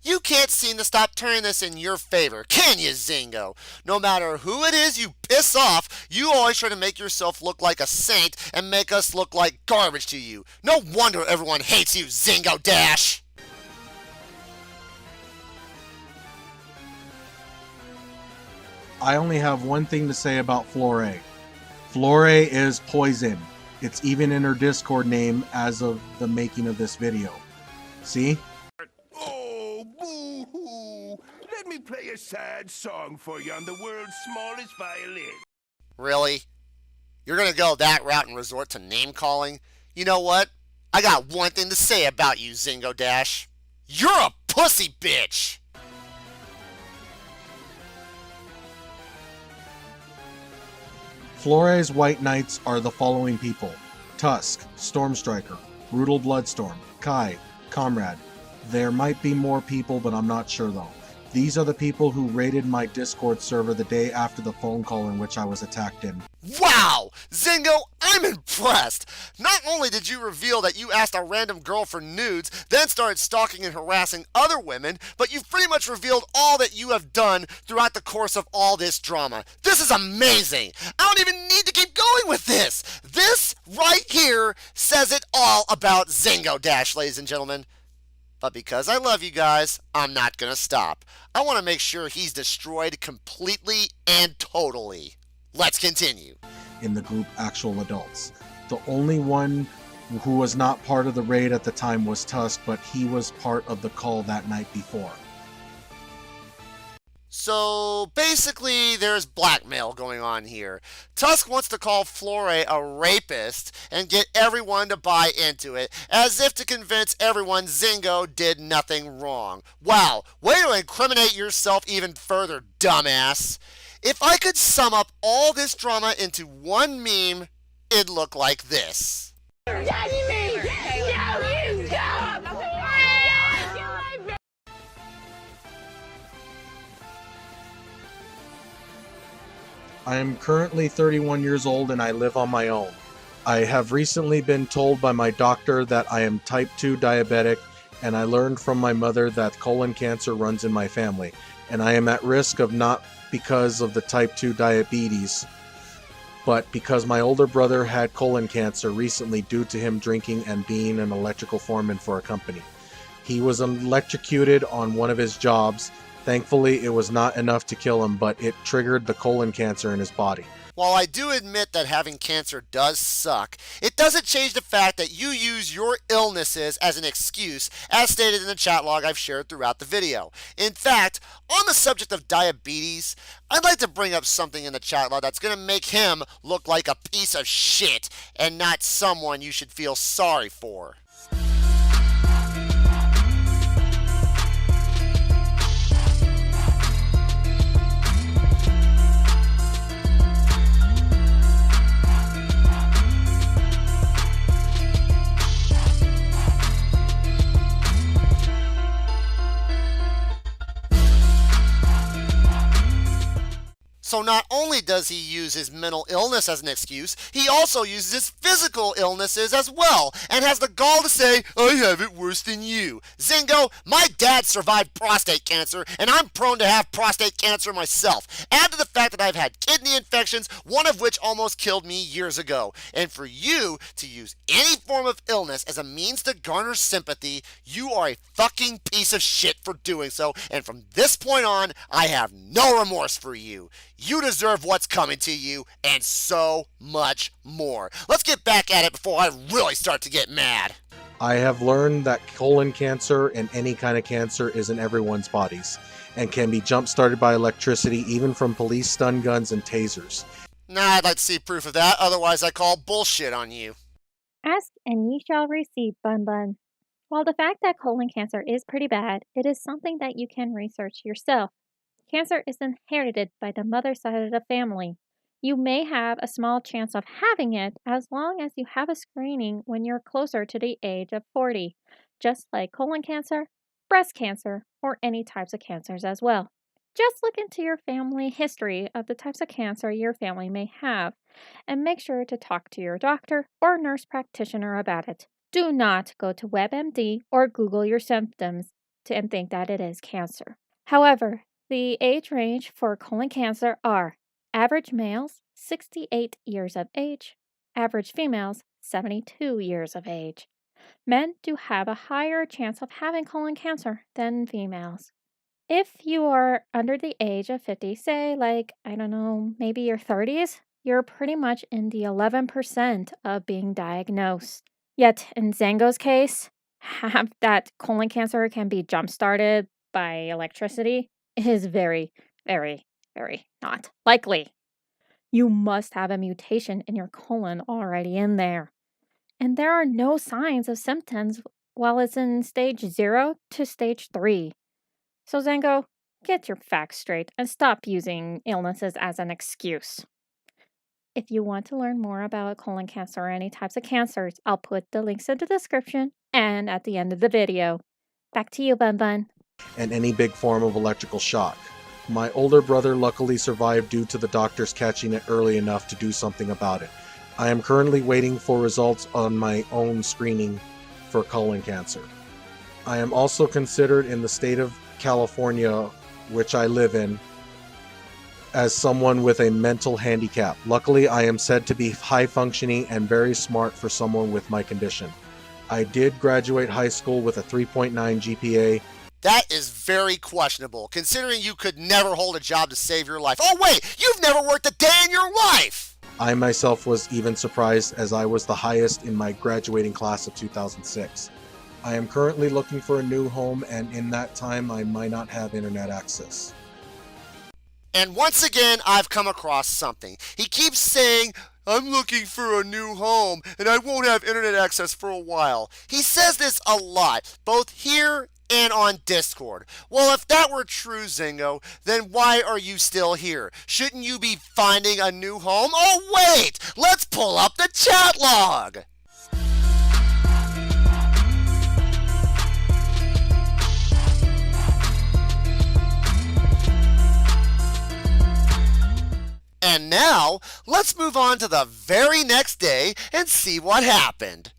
You can't seem to stop turning this in your favor, can you, Zengo? No matter who it is you piss off, you always try to make yourself look like a saint and make us look like garbage to you. No wonder everyone hates you, Zengo Dash! I only have one thing to say about Florae. Florae is poison. It's even in her Discord name as of the making of this video. See? Oh, boo-hoo! Let me play a sad song for you on the world's smallest violin. Really? You're gonna go that route and resort to name calling? You know what? I got one thing to say about you, Zengo Dash. You're a pussy bitch! Florae's White Knights are the following people: Tusk, Stormstriker, Brutal Bloodstorm, Kai, Comrade. There might be more people, but I'm not sure though. These are the people who raided my Discord server the day after the phone call in which I was attacked in. Wow! Zengo, I'm impressed! Not only did you reveal that you asked a random girl for nudes, then started stalking and harassing other women, but you've pretty much revealed all that you have done throughout the course of all this drama. This is amazing! I don't even need to keep going with this! This right here says it all about Zengo Dash, ladies and gentlemen. But because I love you guys, I'm not gonna stop. I want to make sure he's destroyed completely and totally. Let's continue. In the group actual adults. The only one who was not part of the raid at the time was Tusk, but he was part of the call that night before. So basically, there's blackmail going on here. Tusk wants to call Florae a rapist and get everyone to buy into it, as if to convince everyone Zengo did nothing wrong. Wow, way to incriminate yourself even further, dumbass. If I could sum up all this drama into one meme, it'd look like this. I am currently 31 years old and I live on my own. I have recently been told by my doctor that I am type 2 diabetic, and I learned from my mother that colon cancer runs in my family, and I am at risk of not because of the type 2 diabetes, but because my older brother had colon cancer recently due to him drinking and being an electrical foreman for a company. He was electrocuted on one of his jobs. Thankfully, it was not enough to kill him, but it triggered the colon cancer in his body. While I do admit that having cancer does suck, it doesn't change the fact that you use your illnesses as an excuse, as stated in the chat log I've shared throughout the video. In fact, on the subject of diabetes, I'd like to bring up something in the chat log that's going to make him look like a piece of shit and not someone you should feel sorry for. So not only does he use his mental illness as an excuse, he also uses his physical illnesses as well, and has the gall to say, I have it worse than you. Zengo, my dad survived prostate cancer, and I'm prone to have prostate cancer myself. Add to the fact that I've had kidney infections, one of which almost killed me years ago. And for you to use any form of illness as a means to garner sympathy, you are a fucking piece of shit for doing so, and from this point on, I have no remorse for you. You deserve what's coming to you, and so much more. Let's get back at it before I really start to get mad. I have learned that colon cancer and any kind of cancer is in everyone's bodies, and can be jump-started by electricity, even from police stun guns and tasers. Nah, I'd like to see proof of that, otherwise I call bullshit on you. Ask and ye shall receive, Bun Bun. While the fact that colon cancer is pretty bad, it is something that you can research yourself. Cancer is inherited by the mother side of the family. You may have a small chance of having it as long as you have a screening when you're closer to the age of 40, just like colon cancer, breast cancer, or any types of cancers as well. Just look into your family history of the types of cancer your family may have, and make sure to talk to your doctor or nurse practitioner about it. Do not go to WebMD or Google your symptoms and think that it is cancer. However, the age range for colon cancer are average males, 68 years of age, average females, 72 years of age. Men do have a higher chance of having colon cancer than females. If you are under the age of 50, say maybe your 30s, you're pretty much in the 11% of being diagnosed. Yet in Zengo's case, that colon cancer can be jump-started by electricity is very, very, very not likely. You must have a mutation in your colon already in there. And there are no signs of symptoms while it's in stage 0 to stage 3. So, Zengo, get your facts straight and stop using illnesses as an excuse. If you want to learn more about colon cancer or any types of cancers, I'll put the links in the description and at the end of the video. Back to you, Bun Bun. And any big form of electrical shock. My older brother luckily survived due to the doctors catching it early enough to do something about it. I am currently waiting for results on my own screening for colon cancer. I am also considered in the state of California, which I live in, as someone with a mental handicap. Luckily, I am said to be high functioning and very smart for someone with my condition. I did graduate high school with a 3.9 GPA. That is very questionable, considering you could never hold a job to save your life. Oh wait, you've never worked a day in your life! I myself was even surprised, as I was the highest in my graduating class of 2006. I am currently looking for a new home, and in that time I might not have internet access. And once again, I've come across something. He keeps saying, I'm looking for a new home, and I won't have internet access for a while. He says this a lot, both here and on Discord. Well, if that were true, Zengo, then why are you still here? Shouldn't you be finding a new home? Oh, wait! Let's pull up the chat log! And now, let's move on to the very next day and see what happened.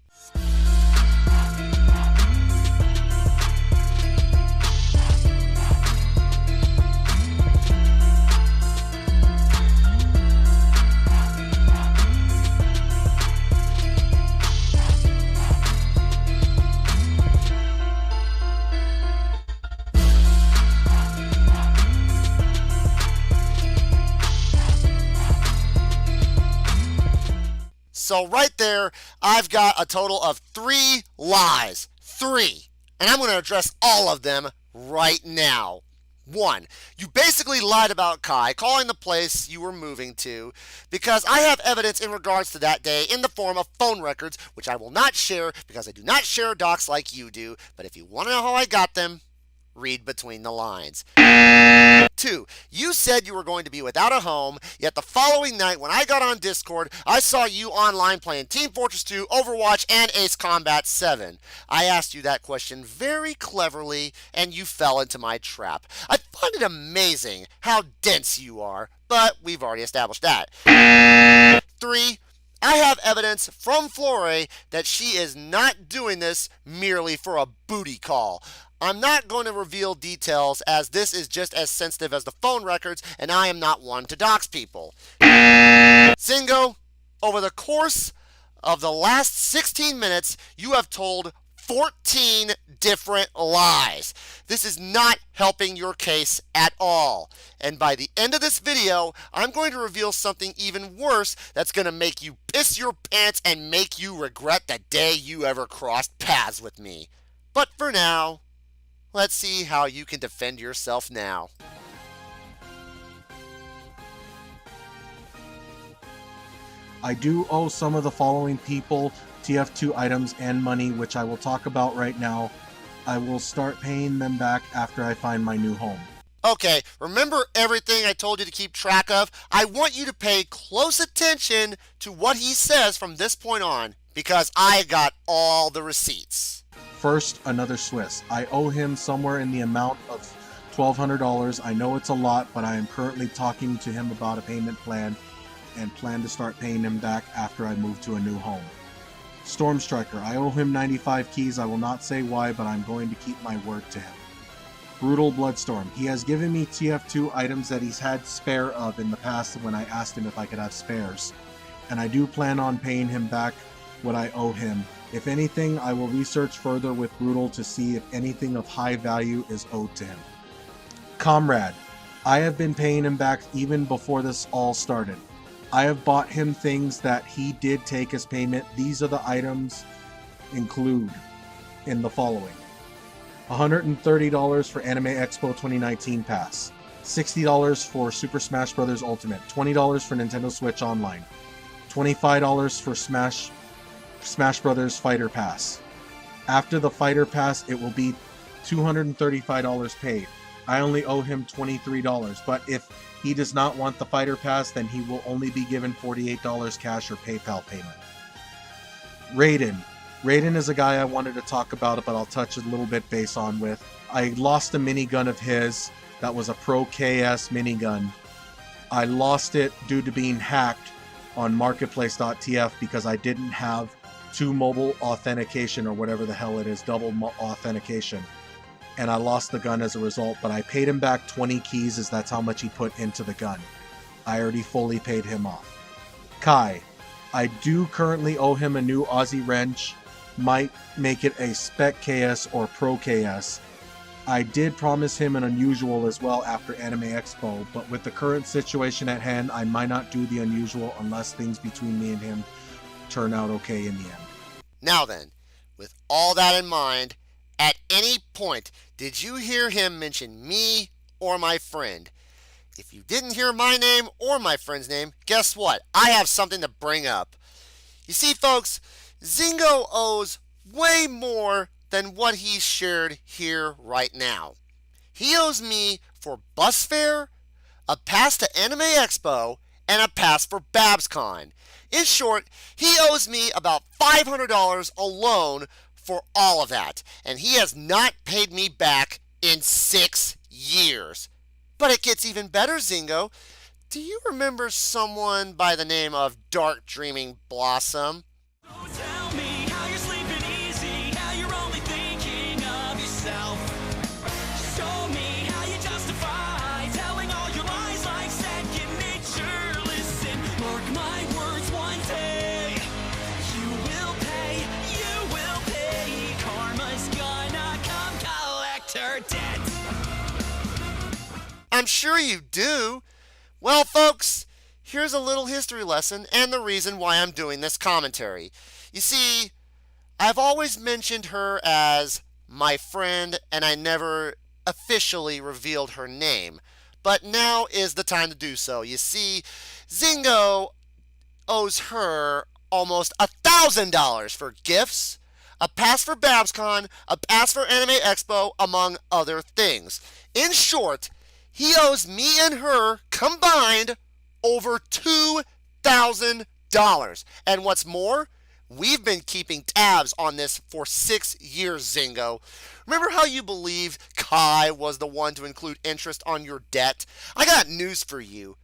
So right there, I've got a total of 3 lies. 3. And I'm going to address all of them right now. 1. You basically lied about Kai calling the place you were moving to, because I have evidence in regards to that day in the form of phone records, which I will not share because I do not share docs like you do. But if you want to know how I got them, read between the lines. 2. You said you were going to be without a home, yet the following night when I got on Discord, I saw you online playing Team Fortress 2, Overwatch, and Ace Combat 7. I asked you that question very cleverly, and you fell into my trap. I find it amazing how dense you are, but we've already established that. 3. I have evidence from Florae that she is not doing this merely for a booty call. I'm not going to reveal details, as this is just as sensitive as the phone records, and I am not one to dox people. Zengo, over the course of the last 16 minutes, you have told 14 different lies. This is not helping your case at all. And by the end of this video, I'm going to reveal something even worse that's going to make you piss your pants and make you regret the day you ever crossed paths with me. But for now, let's see how you can defend yourself now. I do owe some of the following people TF2 items and money, which I will talk about right now. I will start paying them back after I find my new home. Okay, remember everything I told you to keep track of? I want you to pay close attention to what he says from this point on, because I got all the receipts. First, another Swiss. I owe him somewhere in the amount of $1,200. I know it's a lot, but I am currently talking to him about a payment plan and plan to start paying him back after I move to a new home. Storm Striker. I owe him 95 keys. I will not say why, but I'm going to keep my word to him. Brutal Bloodstorm. He has given me TF2 items that he's had spare of in the past when I asked him if I could have spares. And I do plan on paying him back what I owe him. If anything, I will research further with Brutal to see if anything of high value is owed to him. Comrade. I have been paying him back even before this all started. I have bought him things that he did take as payment. These are the items include in the following. $130 for Anime Expo 2019 pass. $60 for Super Smash Bros. Ultimate, $20 for Nintendo Switch Online, $25 for Smash Bros. Fighter Pass. After the Fighter Pass, it will be $235 paid. I only owe him $23, but if he does not want the Fighter Pass, then he will only be given $48 cash or PayPal payment. Raiden. Raiden is a guy I wanted to talk about, but I'll touch a little bit base on with. I lost a minigun of his that was a Pro KS minigun. I lost it due to being hacked on marketplace.tf because I didn't have 2 mobile authentication, or whatever the hell it is, double authentication. And I lost the gun as a result, but I paid him back 20 keys as that's how much he put into the gun. I already fully paid him off. Kai. I do currently owe him a new Aussie wrench. Might make it a Spec KS or Pro KS. I did promise him an unusual as well after Anime Expo, but with the current situation at hand, I might not do the unusual unless things between me and him turn out okay in the end. Now then, with all that in mind, at any point did you hear him mention me or my friend? If you didn't hear my name or my friend's name, guess what? I have something to bring up. You see, folks, Zengo owes way more than what he's shared here right now. He owes me for bus fare, a pass to Anime Expo, and a pass for BabsCon. In short, he owes me about $500 alone for all of that, and he has not paid me back in 6 years. But it gets even better, Zengo. Do you remember someone by the name of Dark Dreaming Blossom? Tell me how you're sleeping easy, how you're only thinking of yourself. Show me how you justify telling all your lies like second nature. Listen, mark my words, one day you will pay. Karma's gonna come collect her debt. I'm sure you do. Well, folks, here's a little history lesson and the reason why I'm doing this commentary. You see, I've always mentioned her as my friend, and I never officially revealed her name. But now is the time to do so. You see, Zengo owes her almost $1,000 for gifts, a pass for BabsCon, a pass for Anime Expo, among other things. In short, he owes me and her combined over $2,000. And what's more, we've been keeping tabs on this for 6 years, Zengo. Remember how you believed Kai was the one to include interest on your debt? I got news for you.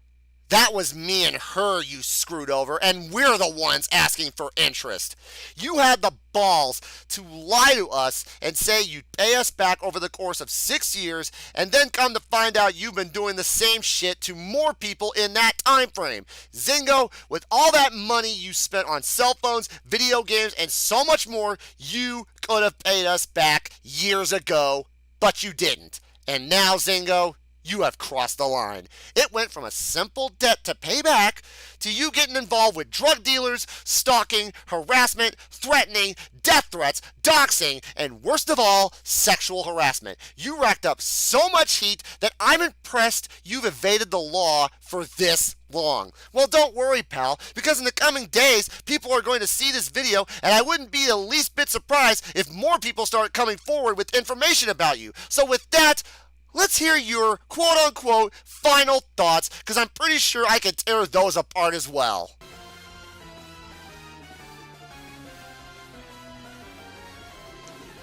That was me and her you screwed over, and we're the ones asking for interest. You had the balls to lie to us and say you'd pay us back over the course of 6 years, and then come to find out you've been doing the same shit to more people in that time frame. Zengo, with all that money you spent on cell phones, video games, and so much more, you could have paid us back years ago, but you didn't. And now, Zengo, you have crossed the line. It went from a simple debt to pay back to you getting involved with drug dealers, stalking, harassment, threatening, death threats, doxing, and worst of all, sexual harassment. You racked up so much heat that I'm impressed you've evaded the law for this long. Well, don't worry, pal, because in the coming days, people are going to see this video, and I wouldn't be the least bit surprised if more people start coming forward with information about you. So with that, let's hear your quote-unquote final thoughts, because I'm pretty sure I could tear those apart as well.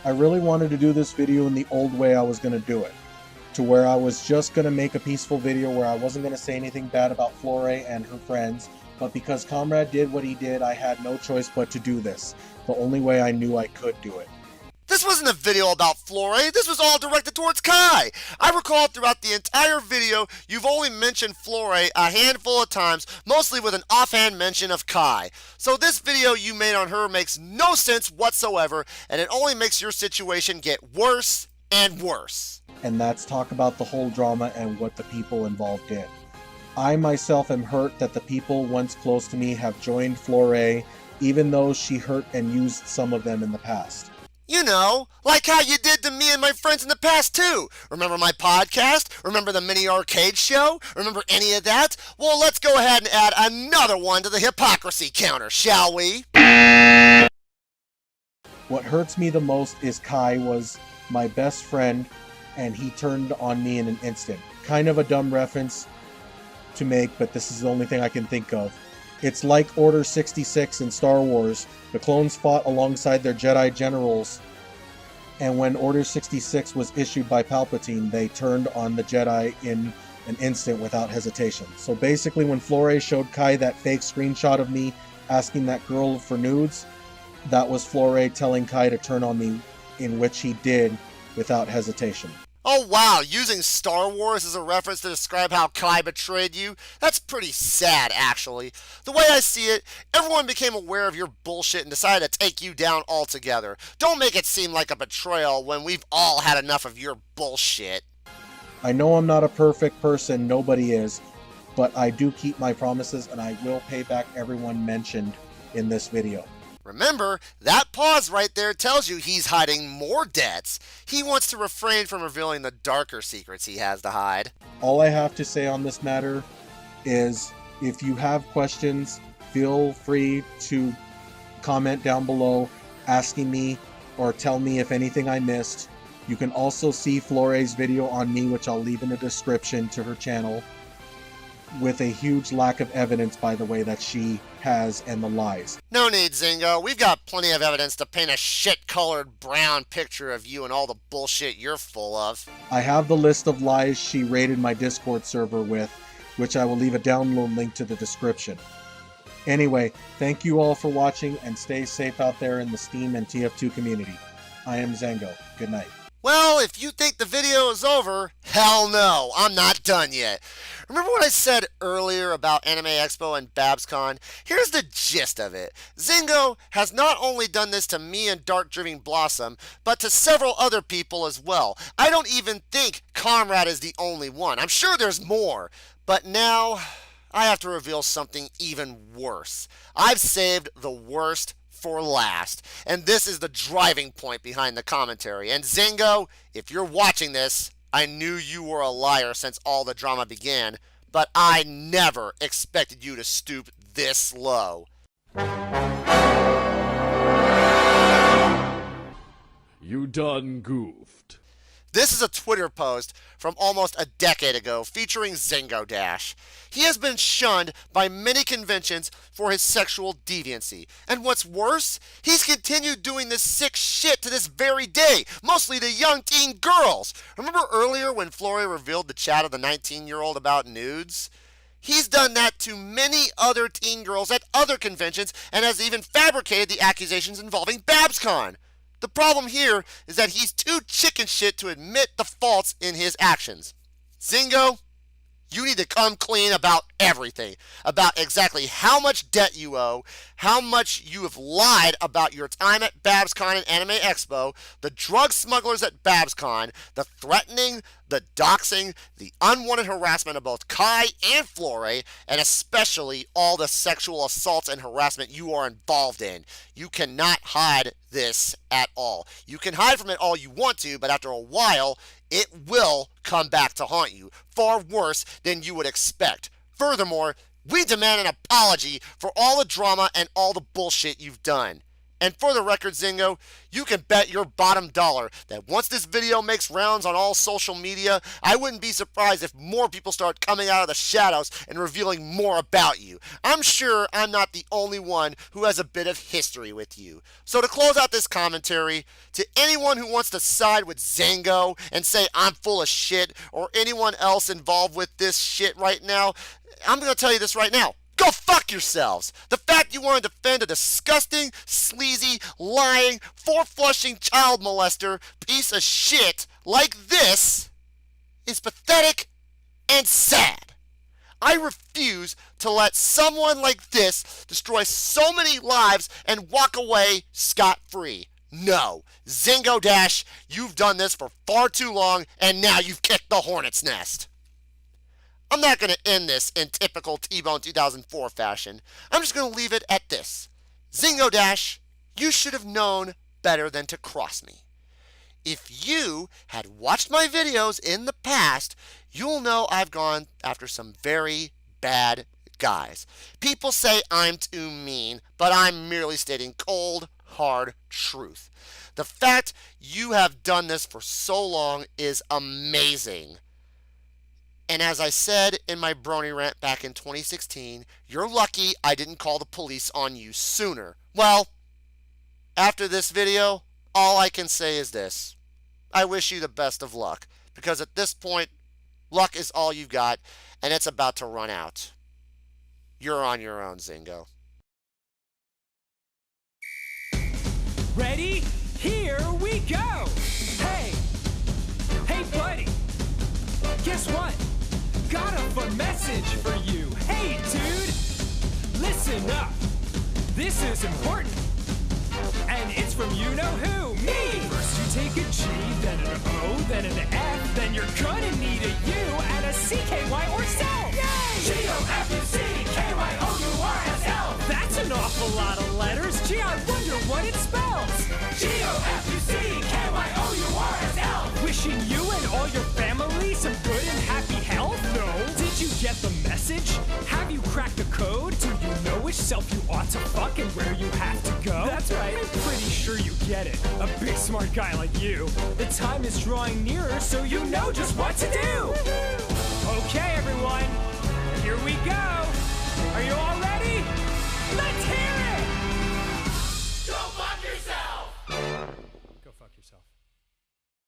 I really wanted to do this video in the old way I was going to do it, to where I was just going to make a peaceful video where I wasn't going to say anything bad about Florae and her friends, but because Comrade did what he did, I had no choice but to do this, the only way I knew I could do it. This wasn't a video about Florae, this was all directed towards Kai. I recall throughout the entire video, you've only mentioned Florae a handful of times, mostly with an offhand mention of Kai. So this video you made on her makes no sense whatsoever, and it only makes your situation get worse and worse. And that's talk about the whole drama and what the people involved did. I myself am hurt that the people once close to me have joined Florae, even though she hurt and used some of them in the past. You know, like how you did to me and my friends in the past too. Remember my podcast? Remember the mini arcade show? Remember any of that? Well, let's go ahead and add another one to the hypocrisy counter, shall we? What hurts me the most is Kai was my best friend and he turned on me in an instant. Kind of a dumb reference to make, but this is the only thing I can think of. It's like Order 66 in Star Wars. The clones fought alongside their Jedi generals, and when Order 66 was issued by Palpatine, they turned on the Jedi in an instant without hesitation. So basically, when Florae showed Kai that fake screenshot of me asking that girl for nudes, that was Florae telling Kai to turn on me, in which he did without hesitation. Oh wow, using Star Wars as a reference to describe how Kai betrayed you? That's pretty sad, actually. The way I see it, everyone became aware of your bullshit and decided to take you down altogether. Don't make it seem like a betrayal when we've all had enough of your bullshit. I know I'm not a perfect person, nobody is, but I do keep my promises and I will pay back everyone mentioned in this video. Remember, that pause right there tells you he's hiding more debts. He wants to refrain from revealing the darker secrets he has to hide. All I have to say on this matter is, if you have questions, feel free to comment down below asking me or tell me if anything I missed. You can also see Florae's video on me, which I'll leave in the description to her channel, with a huge lack of evidence, by the way, that she has and the lies. No need, Zengo. We've got plenty of evidence to paint a shit-colored brown picture of you and all the bullshit you're full of. I have the list of lies she raided my Discord server with, which I will leave a download link to the description. Anyway, thank you all for watching and stay safe out there in the Steam and TF2 community. I am Zengo. Good night. Well, if you think the video is over, hell no, I'm not done yet. Remember what I said earlier about Anime Expo and BabsCon? Here's the gist of it. Zengo has not only done this to me and Dark Driving Blossom, but to several other people as well. I don't even think Comrade is the only one. I'm sure there's more. But now, I have to reveal something even worse. I've saved the worst for last. And this is the driving point behind the commentary. And Zengo, if you're watching this, I knew you were a liar since all the drama began, but I never expected you to stoop this low. You done goofed. This is a Twitter post from almost a decade ago featuring Zengo Dash. He has been shunned by many conventions for his sexual deviancy. And what's worse, he's continued doing this sick shit to this very day, mostly to young teen girls. Remember earlier when Florae revealed the chat of the 19-year-old about nudes? He's done that to many other teen girls at other conventions and has even fabricated the accusations involving BabsCon. The problem here is that he's too chicken shit to admit the faults in his actions. Zengo, you need to come clean about everything. About exactly how much debt you owe, how much you have lied about your time at BabsCon and Anime Expo, the drug smugglers at BabsCon, the threatening, the doxing, the unwanted harassment of both Kai and Florae, and especially all the sexual assaults and harassment you are involved in. You cannot hide this at all. You can hide from it all you want to, but after a while, it will come back to haunt you, far worse than you would expect. Furthermore, we demand an apology for all the drama and all the bullshit you've done. And for the record, Zengo, you can bet your bottom dollar that once this video makes rounds on all social media, I wouldn't be surprised if more people start coming out of the shadows and revealing more about you. I'm sure I'm not the only one who has a bit of history with you. So to close out this commentary, to anyone who wants to side with Zengo and say I'm full of shit, or anyone else involved with this shit right now, I'm going to tell you this right now. Go fuck yourselves! The fact you want to defend a disgusting, sleazy, lying, four-flushing child molester piece of shit like this is pathetic and sad. I refuse to let someone like this destroy so many lives and walk away scot-free. No, Zengo Dash, you've done this for far too long, and now you've kicked the hornet's nest. I'm not going to end this in typical T-Bone 2004 fashion. I'm just going to leave it at this. Zengo Dash, you should have known better than to cross me. If you had watched my videos in the past, you'll know I've gone after some very bad guys. People say I'm too mean, but I'm merely stating cold, hard truth. The fact you have done this for so long is amazing. And as I said in my brony rant back in 2016, you're lucky I didn't call the police on you sooner. Well, after this video, all I can say is this. I wish you the best of luck, because at this point, luck is all you've got, and it's about to run out. You're on your own, Zengo. Ready? Here we go! Hey! Hey, buddy! Guess what? Got a fun message for you. Hey, dude! Listen up! This is important. And it's from you-know-who, me! First you take a G, then an O, then an F, then you're gonna need a U and a C-K-Y or self! Yay! G-O-F-U-C-K-Y-O-U-R-S-L! That's an awful lot of letters. Gee, I wonder what it spells. G-O-F-U-C-K-Y-O-U-R-S-L! Wishing you and all your family some good and happy health? No. Did you get the message? Have you cracked the code? Do you know which self you ought to fuck and where you have to go? That's right. I'm pretty sure you get it. A big smart guy like you. The time is drawing nearer, so you know just what to do. Okay, everyone. Here we go. Are you all ready? Let's hear it! Go fuck yourself! Go fuck yourself.